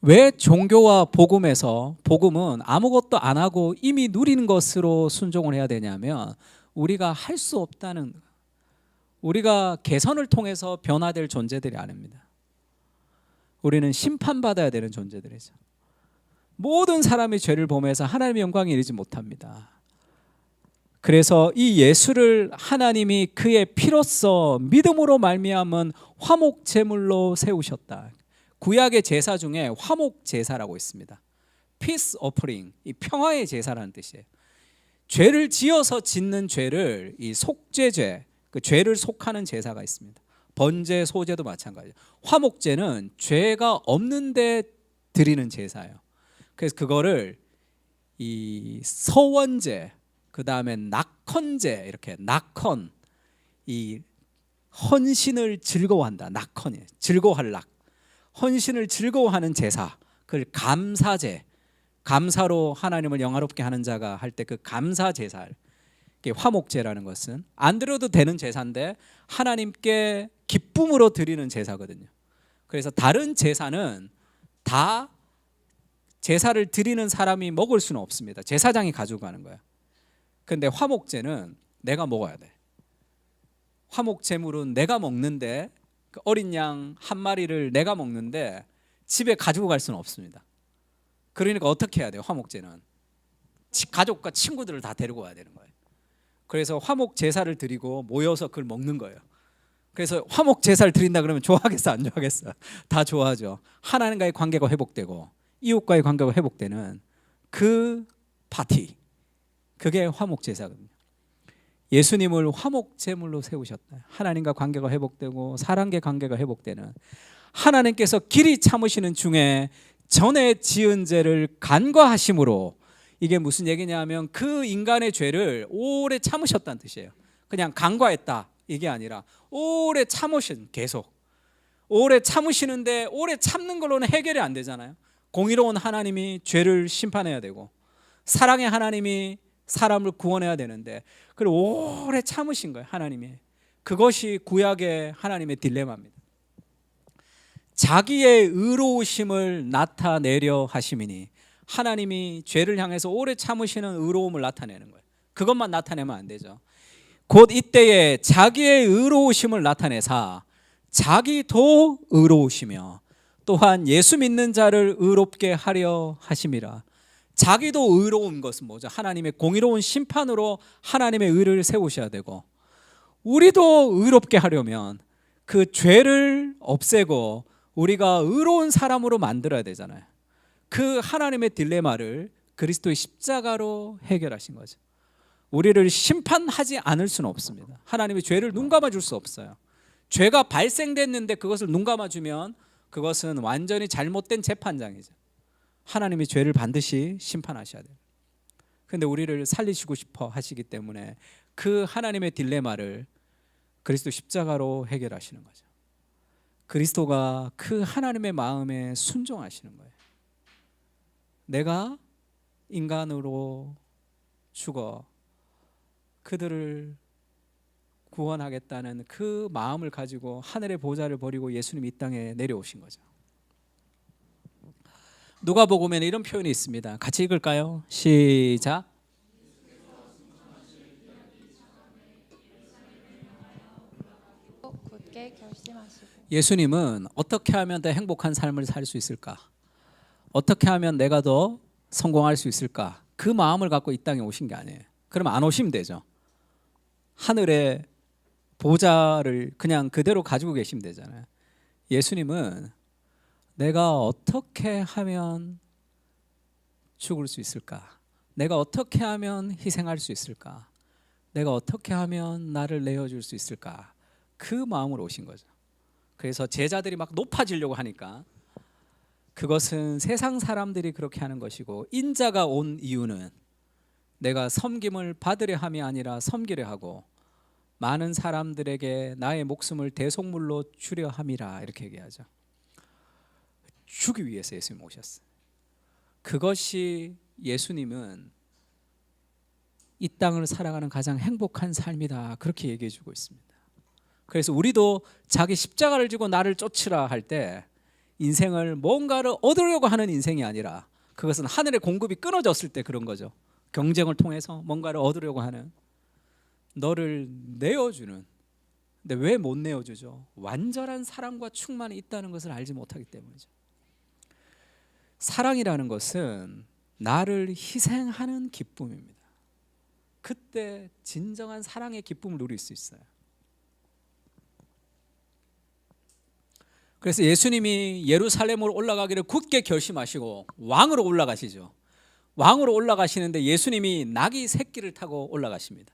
왜 종교와 복음에서 복음은 아무것도 안 하고 이미 누리는 것으로 순종을 해야 되냐면 우리가 할 수 없다는, 우리가 개선을 통해서 변화될 존재들이 아닙니다. 우리는 심판받아야 되는 존재들이죠. 모든 사람이 죄를 범해서 하나님의 영광에 이르지 못합니다. 그래서 이 예수를 하나님이 그의 피로써 믿음으로 말미암은 화목 제물로 세우셨다. 구약의 제사 중에 화목 제사라고 있습니다. Peace offering, 이 평화의 제사라는 뜻이에요. 죄를 지어서 짓는 죄를 이 속죄죄, 그 죄를 속하는 제사가 있습니다. 번제, 소제도 마찬가지예요. 화목제는 죄가 없는데 드리는 제사예요. 그래서 그거를 이 서원제, 그 다음에 낙헌제, 이렇게 낙헌, 이 헌신을 즐거워한다. 낙헌이에요. 즐거워할 낙. 헌신을 즐거워하는 제사, 그걸 감사제, 감사로 하나님을 영화롭게 하는 자가 할 때 그 감사 제사, 화목제라는 것은 안 드려도 되는 제사인데 하나님께 기쁨으로 드리는 제사거든요. 그래서 다른 제사는 다 제사를 드리는 사람이 먹을 수는 없습니다. 제사장이 가지고 가는 거야. 근데 화목제는 내가 먹어야 돼. 화목제물은 내가 먹는데, 그 어린 양 한 마리를 내가 먹는데 집에 가지고 갈 수는 없습니다. 그러니까 어떻게 해야 돼요? 화목제는 가족과 친구들을 다 데리고 와야 되는 거예요. 그래서 화목 제사를 드리고 모여서 그걸 먹는 거예요. 그래서 화목 제사를 드린다 그러면 좋아하겠어, 안 좋아하겠어? 다 좋아하죠. 하나님과의 관계가 회복되고 이웃과의 관계가 회복되는 그 파티, 그게 화목 제사거든요. 예수님을 화목 제물로 세우셨다. 하나님과 관계가 회복되고 사람과의 관계가 회복되는, 하나님께서 길이 참으시는 중에 전에 지은 죄를 간과하심으로, 이게 무슨 얘기냐면 그 인간의 죄를 오래 참으셨다는 뜻이에요. 그냥 간과했다 이게 아니라 오래 참으신, 계속 오래 참으시는데, 오래 참는 걸로는 해결이 안 되잖아요. 공의로운 하나님이 죄를 심판해야 되고 사랑의 하나님이 사람을 구원해야 되는데 그걸 오래 참으신 거예요, 하나님이. 그것이 구약의 하나님의 딜레마입니다. 자기의 의로우심을 나타내려 하심이니, 하나님이 죄를 향해서 오래 참으시는 의로움을 나타내는 거예요. 그것만 나타내면 안 되죠. 곧 이때에 자기의 의로우심을 나타내사 자기도 의로우시며 또한 예수 믿는 자를 의롭게 하려 하심이라. 자기도 의로운 것은 뭐죠? 하나님의 공의로운 심판으로 하나님의 의를 세우셔야 되고, 우리도 의롭게 하려면 그 죄를 없애고 우리가 의로운 사람으로 만들어야 되잖아요. 그 하나님의 딜레마를 그리스도의 십자가로 해결하신 거죠. 우리를 심판하지 않을 수는 없습니다. 하나님이 죄를 눈 감아줄 수 없어요. 죄가 발생됐는데 그것을 눈 감아주면 그것은 완전히 잘못된 재판장이죠. 하나님이 죄를 반드시 심판하셔야 돼요. 그런데 우리를 살리시고 싶어 하시기 때문에 그 하나님의 딜레마를 그리스도 십자가로 해결하시는 거죠. 그리스도가 그 하나님의 마음에 순종하시는 거예요. 내가 인간으로 죽어 그들을 구원하겠다는 그 마음을 가지고 하늘의 보좌를 버리고 예수님이 이 땅에 내려오신 거죠. 누가복음에는 이런 표현이 있습니다. 같이 읽을까요? 시작. 굳게 결심하시고. 예수님은 어떻게 하면 더 행복한 삶을 살 수 있을까? 어떻게 하면 내가 더 성공할 수 있을까? 그 마음을 갖고 이 땅에 오신 게 아니에요. 그러면 안 오시면 되죠. 하늘의 보좌를 그냥 그대로 가지고 계시면 되잖아요. 예수님은 내가 어떻게 하면 죽을 수 있을까? 내가 어떻게 하면 희생할 수 있을까? 내가 어떻게 하면 나를 내어줄 수 있을까? 그 마음으로 오신 거죠. 그래서 제자들이 막 높아지려고 하니까, 그것은 세상 사람들이 그렇게 하는 것이고, 인자가 온 이유는 내가 섬김을 받으려 함이 아니라 섬기려 하고 많은 사람들에게 나의 목숨을 대속물로 주려 함이라, 이렇게 얘기하죠. 주기 위해서 예수님 오셨어요. 그것이 예수님은 이 땅을 살아가는 가장 행복한 삶이다, 그렇게 얘기해 주고 있습니다. 그래서 우리도 자기 십자가를 지고 나를 쫓으라 할 때 인생을 뭔가를 얻으려고 하는 인생이 아니라, 그것은 하늘의 공급이 끊어졌을 때 그런 거죠. 경쟁을 통해서 뭔가를 얻으려고 하는, 너를 내어주는. 근데 왜 못 내어주죠? 완전한 사랑과 충만이 있다는 것을 알지 못하기 때문이죠. 사랑이라는 것은 나를 희생하는 기쁨입니다. 그때 진정한 사랑의 기쁨을 누릴 수 있어요. 그래서 예수님이 예루살렘으로 올라가기를 굳게 결심하시고 왕으로 올라가시죠. 왕으로 올라가시는데 예수님이 나귀 새끼를 타고 올라가십니다.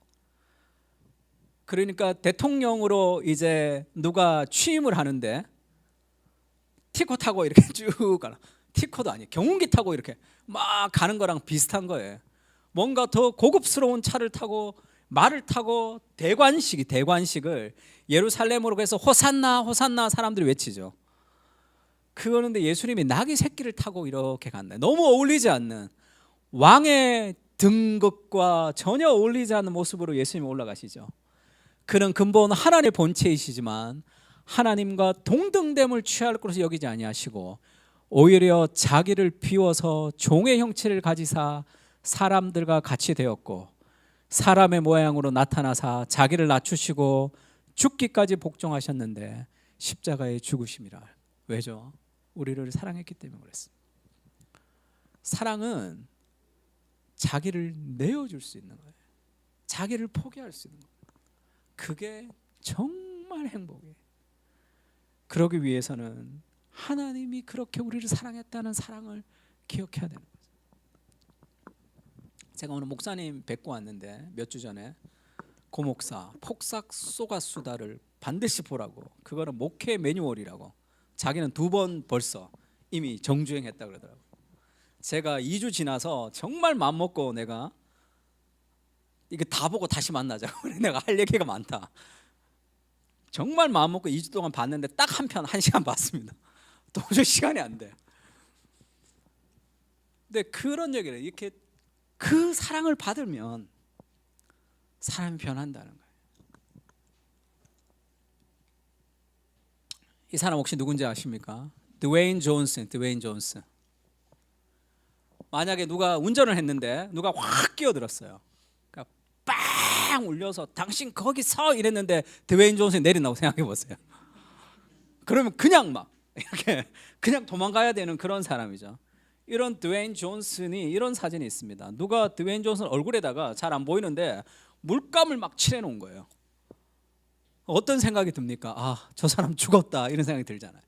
그러니까 대통령으로 이제 누가 취임을 하는데 티코 타고 이렇게 쭉 가라. 티코도 아니에요. 경운기 타고 이렇게 막 가는 거랑 비슷한 거예요. 뭔가 더 고급스러운 차를 타고 말을 타고 대관식을 예루살렘으로 해서 호산나 호산나 사람들이 외치죠. 그거는데 예수님이 나귀 새끼를 타고 이렇게 간다. 너무 어울리지 않는 왕의 등극과 전혀 어울리지 않는 모습으로 예수님이 올라가시죠. 그는 근본 하나님의 본체이시지만 하나님과 동등됨을 취할 것으로 여기지 아니하시고 오히려 자기를 비워서 종의 형체를 가지사 사람들과 같이 되었고 사람의 모양으로 나타나사 자기를 낮추시고 죽기까지 복종하셨는데 십자가에 죽으심이라. 왜죠? 우리를 사랑했기 때문에 그랬습니다. 사랑은 자기를 내어줄 수 있는 거예요. 자기를 포기할 수 있는 거예요. 그게 정말 행복이에요. 그러기 위해서는 하나님이 그렇게 우리를 사랑했다는 사랑을 기억해야 되는 거죠. 제가 오늘 목사님 뵙고 왔는데 몇 주 전에 고목사 폭삭 쏘가수다를 반드시 보라고, 그거는 목회 매뉴얼이라고, 자기는 2번 벌써 이미 정주행했다 그러더라고요. 제가 2주 지나서 정말 맘먹고 내가 이거 다 보고 다시 만나자고 내가 할 얘기가 많다. 정말 마음먹고 2주 동안 봤는데 딱 한 편 1시간 봤습니다. 도저히 시간이 안 돼. 근데 그런 얘기를 이렇게 그 사랑을 받으면 사람이 변한다는 거예요. 이 사람 혹시 누군지 아십니까? 드웨인 존슨. 만약에 누가 운전을 했는데 누가 확 끼어들었어요. 그러니까 빵 울려서 당신 거기 서 이랬는데 드웨인 존슨이 내린다고 생각해 보세요. 그러면 그냥 막 이렇게 그냥 도망가야 되는 그런 사람이죠. 이런 드웨인 존슨이 이런 사진이 있습니다. 누가 드웨인 존슨 얼굴에다가 잘 안 보이는데 물감을 막 칠해 놓은 거예요. 어떤 생각이 듭니까? 아, 저 사람 죽었다 이런 생각이 들잖아요.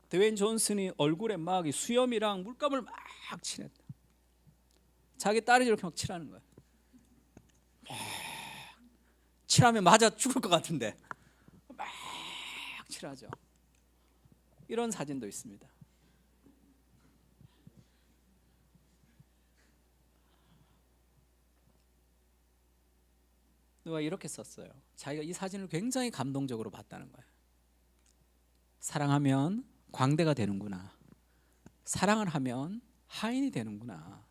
드웨인 존슨이 얼굴에 막 수염이랑 물감을 막 칠했다. 자기 딸이 이렇게 막 칠하는 거예요. 막 칠하면 맞아 죽을 것 같은데 막 칠하죠. 이런 사진도 있습니다. 누가 이렇게 썼어요. 자기가 이 사진을 굉장히 감동적으로 봤다는 거예요. 사랑하면 광대가 되는구나. 사랑을 하면 하인이 되는구나.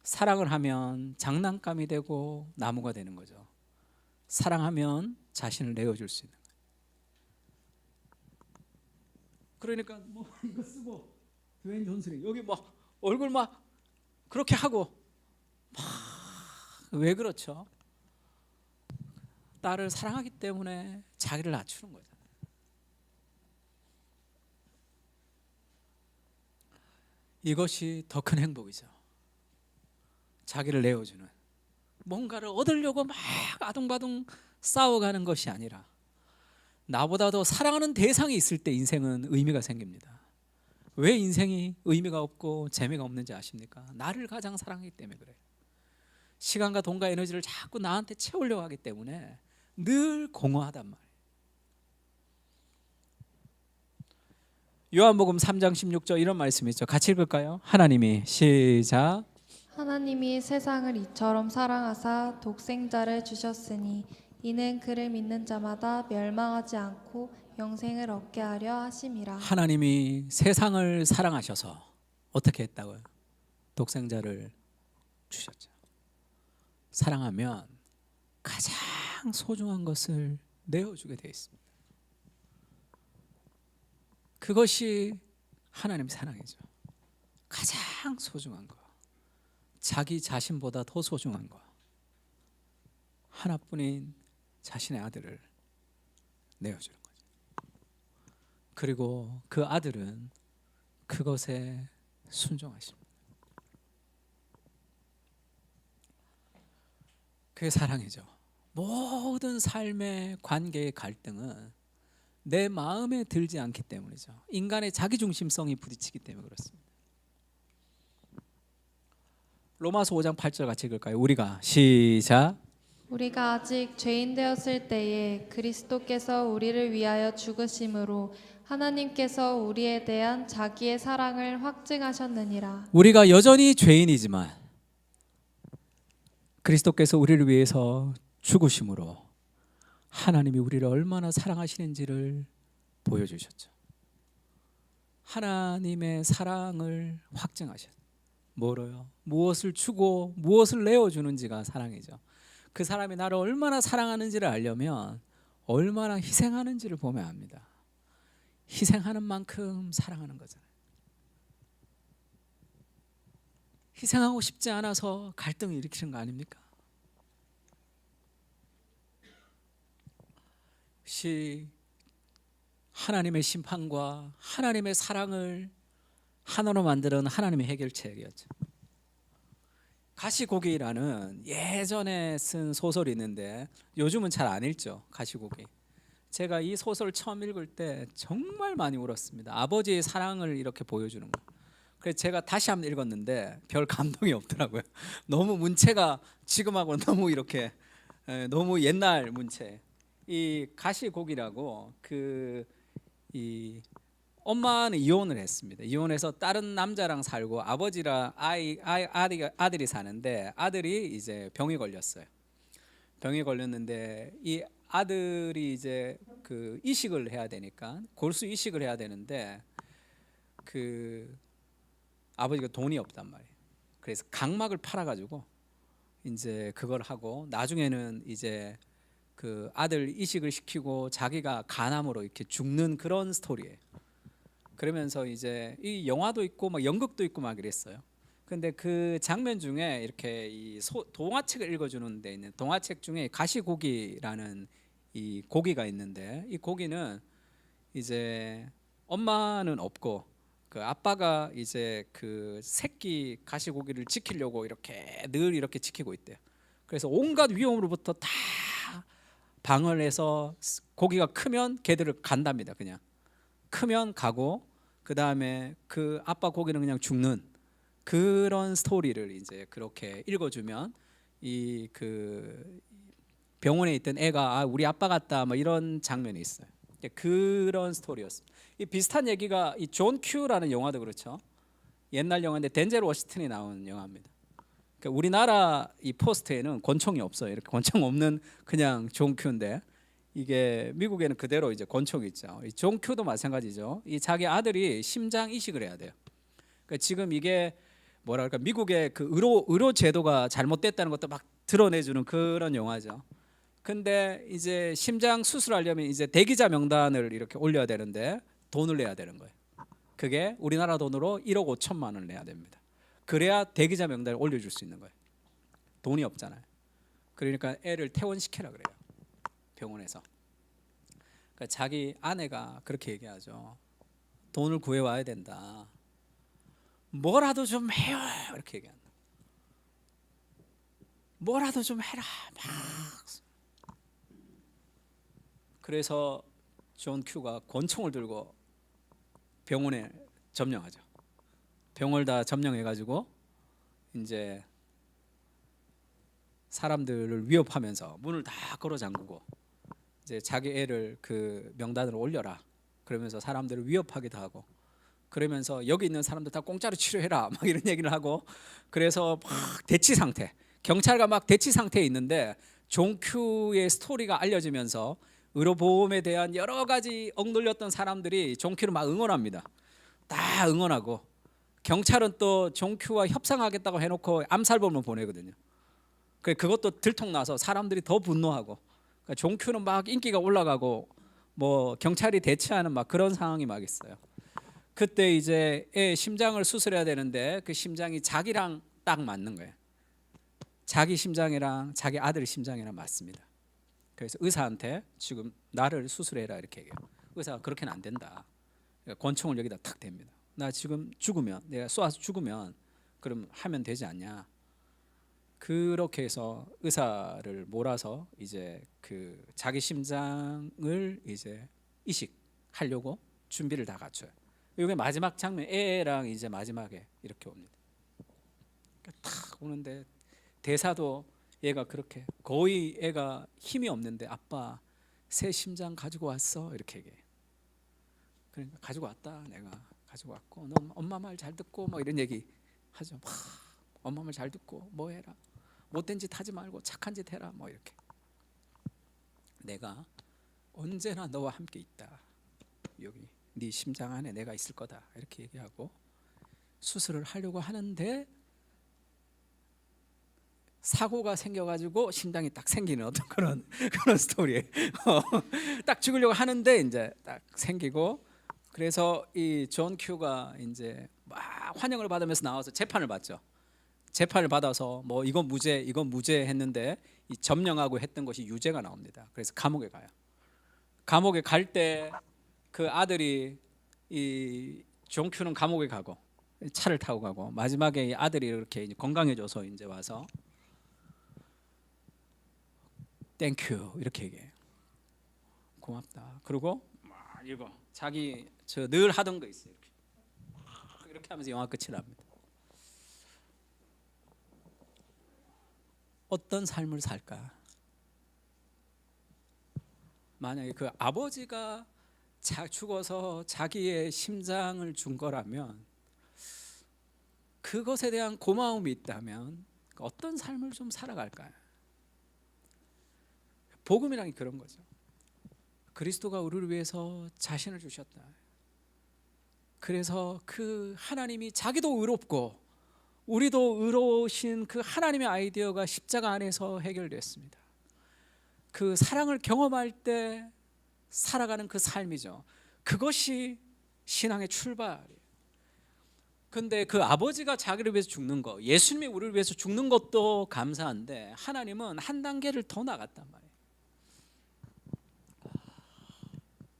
사랑을 하면 장난감이 되고 나무가 되는 거죠. 사랑하면 자신을 내어줄 수 있는 거예요. 그러니까 뭐 이거 쓰고 드웨인 존슨이 여기 막 얼굴 막 그렇게 하고 막 왜 그렇죠? 딸을 사랑하기 때문에 자기를 낮추는 거잖아요. 이것이 더 큰 행복이죠. 자기를 내어주는, 뭔가를 얻으려고 막 아둥바둥 싸워가는 것이 아니라 나보다 더 사랑하는 대상이 있을 때 인생은 의미가 생깁니다. 왜 인생이 의미가 없고 재미가 없는지 아십니까? 나를 가장 사랑하기 때문에 그래요. 시간과 돈과 에너지를 자꾸 나한테 채우려고 하기 때문에 늘 공허하단 말이에요. 요한복음 3장 16절 이런 말씀이 있죠. 같이 읽을까요? 하나님이 시작. 하나님이 세상을 이처럼 사랑하사 독생자를 주셨으니 이는 그를 믿는 자마다 멸망하지 않고 영생을 얻게 하려 하심이라. 하나님이 세상을 사랑하셔서 어떻게 했다고요? 독생자를 주셨죠. 사랑하면 가장 소중한 것을 내어주게 되어 있습니다. 그것이 하나님 사랑이죠. 가장 소중한 거, 자기 자신보다 더 소중한 거, 하나뿐인 자신의 아들을 내어주는 거죠. 그리고 그 아들은 그것에 순종하십니다. 그게 사랑이죠. 모든 삶의 관계의 갈등은 내 마음에 들지 않기 때문이죠. 인간의 자기중심성이 부딪히기 때문에 그렇습니다. 로마서 5장 8절 같이 읽을까요? 우리가 시작. 우리가 아직 죄인 되었을 때에 그리스도께서 우리를 위하여 죽으심으로 하나님께서 우리에 대한 자기의 사랑을 확증하셨느니라. 우리가 여전히 죄인이지만 그리스도께서 우리를 위해서 죽으심으로 하나님이 우리를 얼마나 사랑하시는지를 보여주셨죠. 하나님의 사랑을 확증하셨어요. 뭐로요? 무엇을 주고 무엇을 내어주는지가 사랑이죠. 그 사람이 나를 얼마나 사랑하는지를 알려면 얼마나 희생하는지를 보면 압니다. 희생하는 만큼 사랑하는 거잖아요. 희생하고 싶지 않아서 갈등을 일으키는 거 아닙니까? 혹시 하나님의 심판과 하나님의 사랑을 하나로 만드는 하나님의 해결책이었죠. 가시고기라는 예전에 쓴 소설이 있는데 요즘은 잘 안 읽죠. 가시고기. 제가 이 소설 처음 읽을 때 정말 많이 울었습니다. 아버지의 사랑을 이렇게 보여주는 거. 그래서 제가 다시 한번 읽었는데 별 감동이 없더라고요. 너무 문체가 지금하고 너무 이렇게 너무 옛날 문체. 이 가시고기라고 이 엄마는 이혼을 했습니다. 이혼해서 다른 남자랑 살고 아버지랑 아들이 사는데 아들이 이제 병이 걸렸어요. 병이 걸렸는데 이 아들이 이제 그 이식을 해야 되니까 골수 이식을 해야 되는데 그 아버지가 돈이 없단 말이에요. 그래서 각막을 팔아가지고 이제 그걸 하고 나중에는 이제 그 아들 이식을 시키고 자기가 간암으로 이렇게 죽는 그런 스토리예요. 그러면서 이제 이 영화도 있고 막 연극도 있고 막 이랬어요. 근데 그 장면 중에 이렇게 동화책을 읽어주는 데 있는 동화책 중에 가시고기라는 이 고기가 있는데 이 고기는 이제 엄마는 없고 그 아빠가 이제 그 새끼 가시고기를 지키려고 이렇게 늘 이렇게 지키고 있대요. 그래서 온갖 위험으로부터 다 방을 해서 고기가 크면 걔들을 간답니다. 그냥 크면 가고 그 다음에 그 아빠 고기는 그냥 죽는 그런 스토리를 이제 그렇게 읽어주면 이 그 병원에 있던 애가 우리 아빠 같다 뭐 이런 장면이 있어요. 그런 스토리였습니다. 이 비슷한 얘기가 이 존 큐라는 영화도 그렇죠. 옛날 영화인데 덴젤 워싱턴이 나온 영화입니다. 그러니까 우리나라 이 포스터에는 권총이 없어요. 이렇게 권총 없는 그냥 존 큐인데 이게 미국에는 그대로 이제 권총이 있죠. 이 존 큐도 마찬가지죠. 이 자기 아들이 심장 이식을 해야 돼요. 그러니까 지금 이게 뭐랄까 미국의 그 의료 제도가 잘못됐다는 것도 막 드러내주는 그런 영화죠. 근데 이제 심장 수술하려면 이제 대기자 명단을 이렇게 올려야 되는데 돈을 내야 되는 거예요. 그게 우리나라 돈으로 1억 5천만 원을 내야 됩니다. 그래야 대기자 명단을 올려줄 수 있는 거예요. 돈이 없잖아요. 그러니까 애를 퇴원시키라 그래요. 병원에서. 그러니까 자기 아내가 그렇게 얘기하죠. 돈을 구해와야 된다. 뭐라도 좀 해요. 이렇게 얘기한다. 뭐라도 좀 해라. 막. 그래서 존 큐가 권총을 들고 병원에 점령하죠. 병을 다 점령해가지고 이제 사람들을 위협하면서 문을 다 걸어 잠그고 이제 자기 애를 그 명단으로 올려라. 그러면서 사람들을 위협하기도 하고 그러면서 여기 있는 사람들 다 공짜로 치료해라 막 이런 얘기를 하고 그래서 막 대치 상태 경찰과 막 대치 상태에 있는데 존 큐의 스토리가 알려지면서 의료보험에 대한 여러 가지 억눌렸던 사람들이 존 큐를 막 응원합니다. 다 응원하고 경찰은 또 존 큐와 협상하겠다고 해놓고 암살범을 보내거든요. 그것도 들통나서 사람들이 더 분노하고 그러니까 존 큐는 막 인기가 올라가고 뭐 경찰이 대치하는 막 그런 상황이 막 있어요. 그때 이제 애 심장을 수술해야 되는데 그 심장이 자기랑 딱 맞는 거예요. 자기 심장이랑 자기 아들 심장이랑 맞습니다. 그래서 의사한테 지금 나를 수술해라 이렇게 얘기해요. 의사가 그렇게는 안 된다. 권총을 여기다 탁 댑니다. 나 지금 죽으면 내가 쏴서 죽으면 그럼 하면 되지 않냐. 그렇게 해서 의사를 몰아서 이제 그 자기 심장을 이제 이식하려고 준비를 다 갖춰요. 이게 마지막 장면 애랑 이제 마지막에 이렇게 옵니다. 탁 오는데 대사도 얘가 그렇게 거의 애가 힘이 없는데 아빠 새 심장 가지고 왔어 이렇게 얘기해요. 그러니까 가지고 왔다 내가 가지고 왔고 너 엄마 말 잘 듣고 뭐 이런 얘기 하죠. 막 엄마 말 잘 듣고 뭐 해라 못된 짓 하지 말고 착한 짓 해라 뭐 이렇게 내가 언제나 너와 함께 있다. 여기 네 심장 안에 내가 있을 거다 이렇게 얘기하고 수술을 하려고 하는데 사고가 생겨가지고 심장이 딱 생기는 어떤 그런 스토리. 딱 죽으려고 하는데 이제 딱 생기고, 그래서 이 존 큐가 이제 막 환영을 받으면서 나와서 재판을 받죠. 재판을 받아서 뭐 이건 무죄 했는데 이 점령하고 했던 것이 유죄가 나옵니다. 그래서 감옥에 가요. 감옥에 갈 때 그 아들이 이 존 큐는 감옥에 가고 차를 타고 가고 마지막에 이 아들이 이렇게 이제 건강해져서 이제 와서 땡큐 이렇게 얘기해요. 고맙다. 그리고 막 이거 자기 저 늘 하던 거 있어요. 이렇게 하면서 영화 끝이 납니다. 어떤 삶을 살까? 만약에 그 아버지가 죽어서 자기의 심장을 준 거라면, 그것에 대한 고마움이 있다면 어떤 삶을 좀 살아갈까요? 복음이란 게 그런 거죠. 그리스도가 우리를 위해서 자신을 주셨다. 그래서 그 하나님이 자기도 의롭고 우리도 의로우신 그 하나님의 아이디어가 십자가 안에서 해결됐습니다. 그 사랑을 경험할 때 살아가는 그 삶이죠. 그것이 신앙의 출발이에요. 근데 그 아버지가 자기를 위해서 죽는 거, 예수님이 우리를 위해서 죽는 것도 감사한데 하나님은 한 단계를 더 나갔단 말이에요.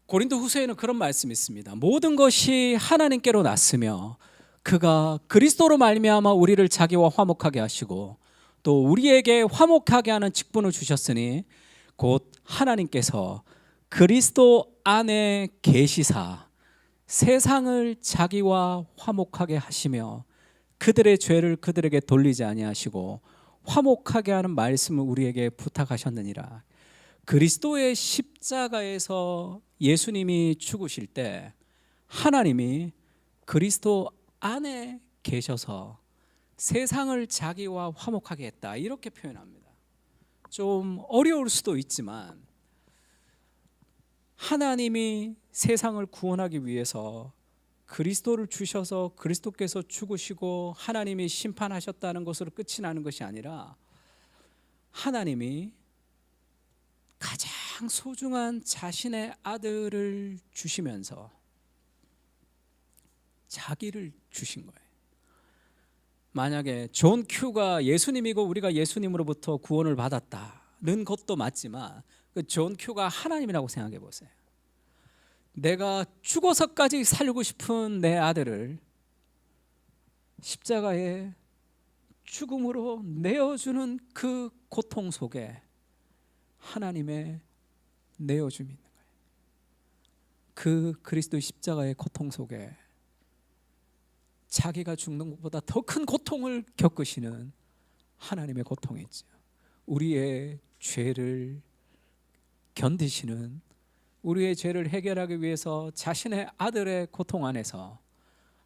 고린도 후서에는 그런 말씀이 있습니다. 모든 것이 하나님께로 났으며 그가 그리스도로 말미암아 우리를 자기와 화목하게 하시고 또 우리에게 화목하게 하는 직분을 주셨으니 곧 하나님께서 그리스도 안에 계시사 세상을 자기와 화목하게 하시며 그들의 죄를 그들에게 돌리지 아니하시고 화목하게 하는 말씀을 우리에게 부탁하셨느니라. 그리스도의 십자가에서 예수님이 죽으실 때 하나님이 그리스도 안에 계셔서 세상을 자기와 화목하게 했다, 이렇게 표현합니다. 좀 어려울 수도 있지만 하나님이 세상을 구원하기 위해서 그리스도를 주셔서 그리스도께서 죽으시고 하나님이 심판하셨다는 것으로 끝이 나는 것이 아니라 하나님이 가장 소중한 자신의 아들을 주시면서 자기를 주신 거예요. 만약에 존 큐가 예수님이고 우리가 예수님으로부터 구원을 받았다는 것도 맞지만 그 존 큐가 하나님이라고 생각해 보세요. 내가 죽어서까지 살고 싶은 내 아들을 십자가에 죽음으로 내어주는 그 고통 속에 하나님의 내어줌이 있는 거예요. 그 그리스도의 십자가의 고통 속에 자기가 죽는 것보다 더 큰 고통을 겪으시는 하나님의 고통이 있죠. 우리의 죄를 견디시는, 우리의 죄를 해결하기 위해서 자신의 아들의 고통 안에서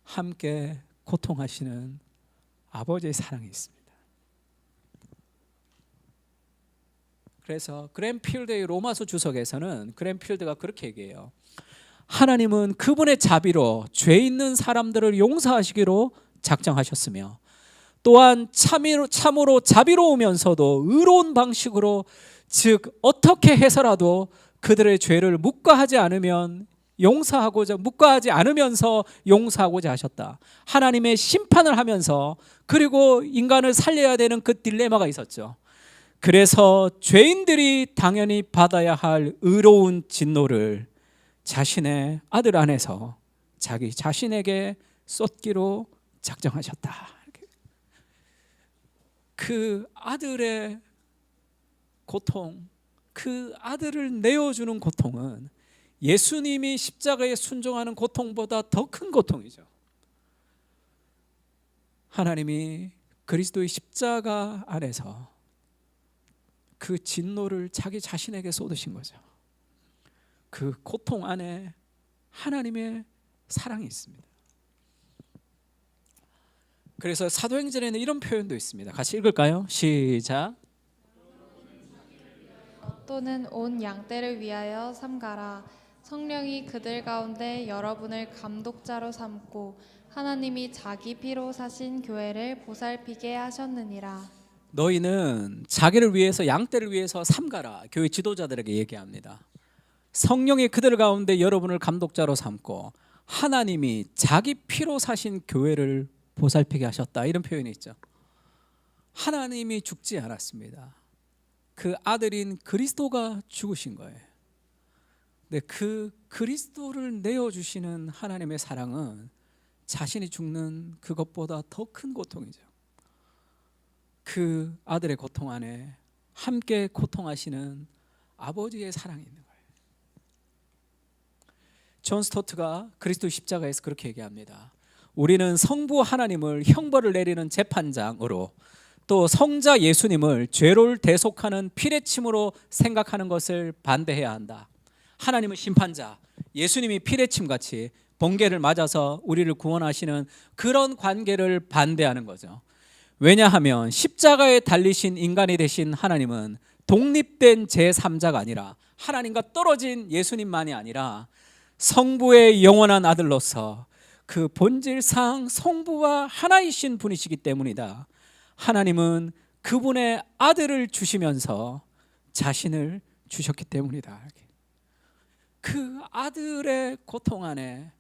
함께 고통하시는 아버지의 사랑이 있습니다. 그래서 그랜필드의 로마서 주석에서는 그랜필드가 그렇게 얘기해요. 하나님은 그분의 자비로 죄 있는 사람들을 용서하시기로 작정하셨으며 또한 참으로 자비로우면서도 의로운 방식으로, 즉 어떻게 해서라도 그들의 죄를 묵과하지 않으면서 용서하고자 하셨다. 하나님의 심판을 하면서 그리고 인간을 살려야 되는 그 딜레마가 있었죠. 그래서 죄인들이 당연히 받아야 할 의로운 진노를 자신의 아들 안에서 자기 자신에게 쏟기로 작정하셨다. 그 아들의 고통, 그 아들을 내어주는 고통은 예수님이 십자가에 순종하는 고통보다 더 큰 고통이죠. 하나님이 그리스도의 십자가 안에서 그 진노를 자기 자신에게 쏟으신 거죠. 그 고통 안에 하나님의 사랑이 있습니다. 그래서 사도행전에는 이런 표현도 있습니다. 같이 읽을까요? 시작. 또는 온 양떼를 위하여 삼가라. 성령이 그들 가운데 여러분을 감독자로 삼고 하나님이 자기 피로 사신 교회를 보살피게 하셨느니라. 너희는 자기를 위해서 양떼를 위해서 삼가라. 교회 지도자들에게 얘기합니다. 성령이 그들 가운데 여러분을 감독자로 삼고 하나님이 자기 피로 사신 교회를 보살피게 하셨다. 이런 표현이 있죠. 하나님이 죽지 않았습니다. 그 아들인 그리스도가 죽으신 거예요. 근데 그 그리스도를 내어주시는 하나님의 사랑은 자신이 죽는 그것보다 더 큰 고통이죠. 그 아들의 고통 안에 함께 고통하시는 아버지의 사랑이 있는 거예요. 존 스토트가 그리스도 십자가에서 그렇게 얘기합니다. 우리는 성부 하나님을 형벌을 내리는 재판장으로 또 성자 예수님을 죄를 대속하는 피레침으로 생각하는 것을 반대해야 한다. 하나님은 심판자, 예수님이 피레침같이 번개를 맞아서 우리를 구원하시는 그런 관계를 반대하는 거죠. 왜냐하면 십자가에 달리신 인간이 되신 하나님은 독립된 제3자가 아니라 하나님과 떨어진 예수님만이 아니라 성부의 영원한 아들로서 그 본질상 성부와 하나이신 분이시기 때문이다. 하나님은 그분의 아들을 주시면서 자신을 주셨기 때문이다. 그 아들의 고통 안에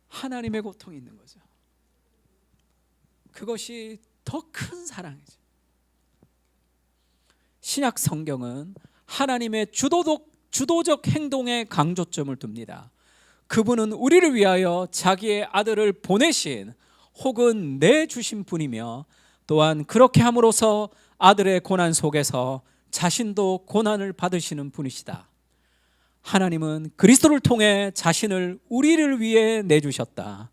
하나님의 고통이 있는 거죠. 그것이 더 큰 사랑이죠. 신약 성경은 하나님의 주도적 행동에 강조점을 둡니다. 그분은 우리를 위하여 자기의 아들을 보내신 혹은 내주신 분이며 또한 그렇게 함으로써 아들의 고난 속에서 자신도 고난을 받으시는 분이시다. 하나님은 그리스도를 통해 자신을 우리를 위해 내주셨다.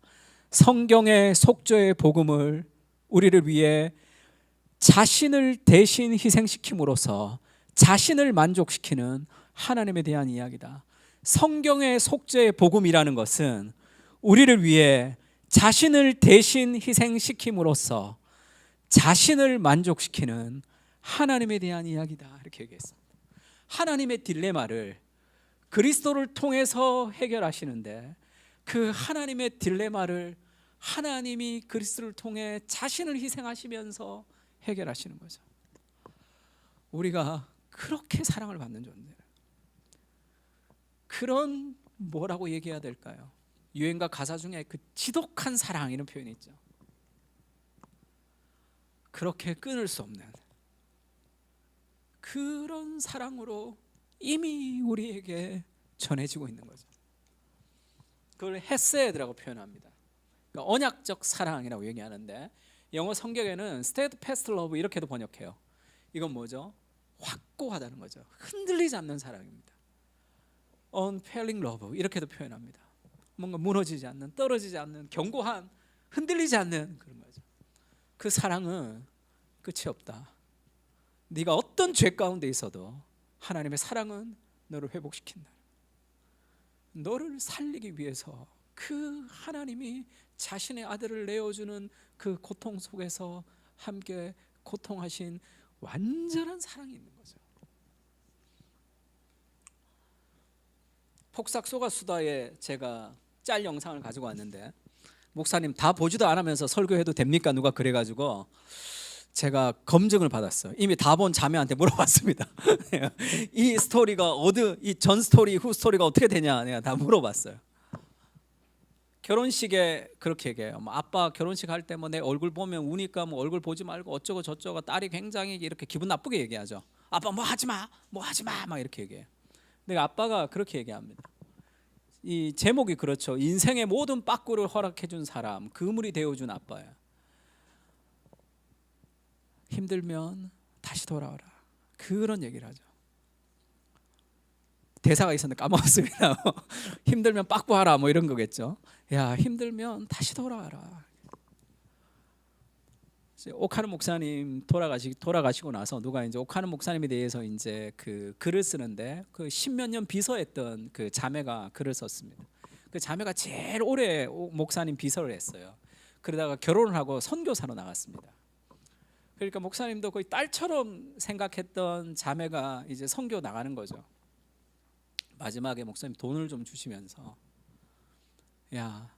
성경의 속죄의 복음을 우리를 위해 자신을 대신 희생시킴으로써 자신을 만족시키는 하나님에 대한 이야기다. 성경의 속죄의 복음이라는 것은 우리를 위해 자신을 대신 희생시킴으로써 자신을 만족시키는 하나님에 대한 이야기다. 이렇게 얘기했습니다. 하나님의 딜레마를 그리스도를 통해서 해결하시는데 그 하나님의 딜레마를 하나님이 그리스도를 통해 자신을 희생하시면서 해결하시는 거죠. 우리가 그렇게 사랑을 받는 존재, 그런 뭐라고 얘기해야 될까요? 유행가 가사 중에 그 지독한 사랑 이런 표현이 있죠. 그렇게 끊을 수 없는 그런 사랑으로 이미 우리에게 전해지고 있는 거죠. 그걸 헤세드라고 표현합니다. 그러니까 언약적 사랑이라고 얘기하는데 영어 성경에는 steadfast love 이렇게도 번역해요. 이건 뭐죠? 확고하다는 거죠. 흔들리지 않는 사랑입니다. unfailing love 이렇게도 표현합니다. 뭔가 무너지지 않는, 떨어지지 않는, 견고한, 흔들리지 않는 그런 거죠. 그 사랑은 끝이 없다. 네가 어떤 죄 가운데 있어도 하나님의 사랑은 너를 회복시킨다. 너를 살리기 위해서 그 하나님이 자신의 아들을 내어주는 그 고통 속에서 함께 고통하신 완전한 사랑이 있는 거죠. 폭삭소가 수다에 제가 짤 영상을 가지고 왔는데 목사님 다 보지도 않으면서 설교해도 됩니까? 누가 그래가지고 제가 검증을 받았어요. 이미 다 본 자매한테 물어봤습니다. 이 스토리가 이 전 스토리 후 스토리가 어떻게 되냐 내가 다 물어봤어요. 결혼식에 그렇게 얘기해요. 아빠 결혼식 할 때 뭐 내 얼굴 보면 우니까 뭐 얼굴 보지 말고 어쩌고 저쩌고. 딸이 굉장히 이렇게 기분 나쁘게 얘기하죠. 아빠 뭐 하지 마, 뭐 하지 마, 막 이렇게 얘기해요. 근데 아빠가 그렇게 얘기합니다. 이 제목이 그렇죠. 인생의 모든 빠꾸를 허락해 준 사람, 그물이 되어 준 아빠야. 힘들면 다시 돌아와라. 그런 얘기를 하죠. 대사가 있었는데 까먹었습니다. 힘들면 빠꾸하라 뭐 이런 거겠죠. 야, 힘들면 다시 돌아와라. 오카는 목사님 돌아가시고 나서 누가 이제 오카는 목사님에 대해서 이제 그 글을 쓰는데 그 십몇 년 비서했던 그 자매가 글을 썼습니다. 그 자매가 제일 오래 목사님 비서를 했어요. 그러다가 결혼을 하고 선교사로 나갔습니다. 그러니까 목사님도 거의 딸처럼 생각했던 자매가 이제 선교 나가는 거죠. 마지막에 목사님 돈을 좀 주시면서 야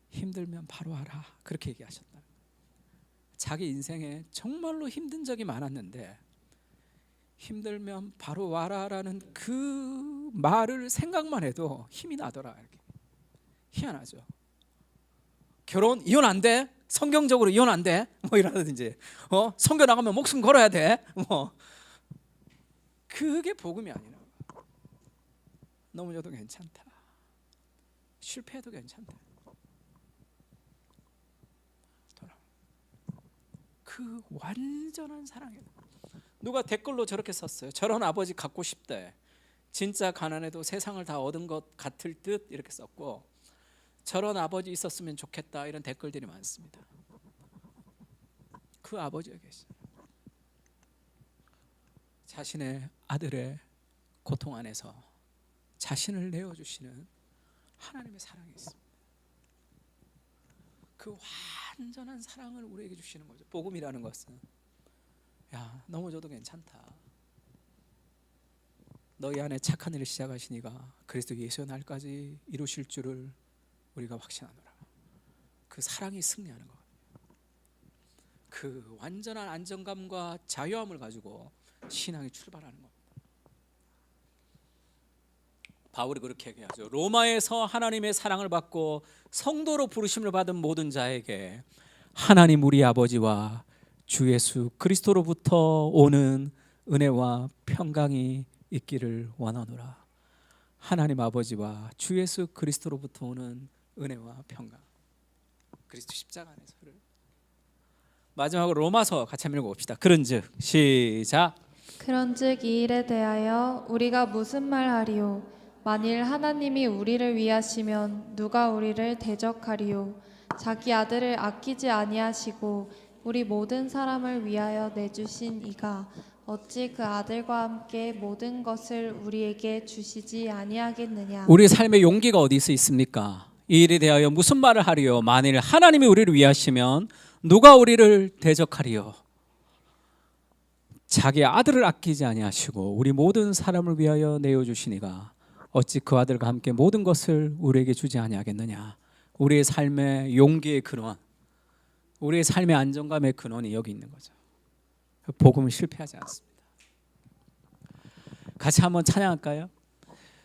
힘들면 바로 와라 그렇게 얘기하셨다. 자기 인생에 정말로 힘든 적이 많았는데 힘들면 바로 와라라는 그 말을 생각만 해도 힘이 나더라. 이렇게. 희한하죠. 결혼 이혼 안 돼? 성경적으로 이혼 안 돼? 뭐 이러든지 선교 나가면 목숨 걸어야 돼? 뭐 그게 복음이 아니라 넘어져도 괜찮다. 실패해도 괜찮다. 그 완전한 사랑이에요. 누가 댓글로 저렇게 썼어요. 저런 아버지 갖고 싶대. 진짜 가난해도 세상을 다 얻은 것 같을 듯 이렇게 썼고 저런 아버지 있었으면 좋겠다 이런 댓글들이 많습니다. 그 아버지가 계시죠. 자신의 아들의 고통 안에서 자신을 내어주시는 하나님의 사랑이 있습니다. 그 완전한 사랑을 우리에게 주시는 거죠. 복음이라는 것은 야 넘어져도 괜찮다. 너희 안에 착한 일을 시작하시니가 그리스도 예수의 날까지 이루실 줄을 우리가 확신하노라. 그 사랑이 승리하는 것. 그 완전한 안정감과 자유함을 가지고 신앙이 출발하는 겁니다. 바울이 그렇게 얘기하죠. 로마에서 하나님의 사랑을 받고 성도로 부르심을 받은 모든 자에게 하나님 우리 아버지와 주 예수 그리스도로부터 오는 은혜와 평강이 있기를 원하노라. 하나님 아버지와 주 예수 그리스도로부터 오는 은혜와 평강. 그리스도 십자가 안에서를. 마지막으로 로마서 같이 한번 읽어봅시다. 그런즉 시작. 그런즉 이 일에 대하여 우리가 무슨 말하리요? 만일 하나님이 우리를 위하시면 누가 우리를 대적하리요? 자기 아들을 아끼지 아니하시고 우리 모든 사람을 위하여 내주신 이가 어찌 그 아들과 함께 모든 것을 우리에게 주시지 아니하겠느냐? 우리 삶의 용기가 어디서 있습니까? 이 일에 대하여 무슨 말을 하리요? 만일 하나님이 우리를 위하시면 누가 우리를 대적하리요? 자기 아들을 아끼지 아니하시고 우리 모든 사람을 위하여 내어주시니가 어찌 그 아들과 함께 모든 것을 우리에게 주지 아니하겠느냐? 우리의 삶의 용기의 근원, 우리의 삶의 안정감의 근원이 여기 있는 거죠. 복음은 실패하지 않습니다. 같이 한번 찬양할까요?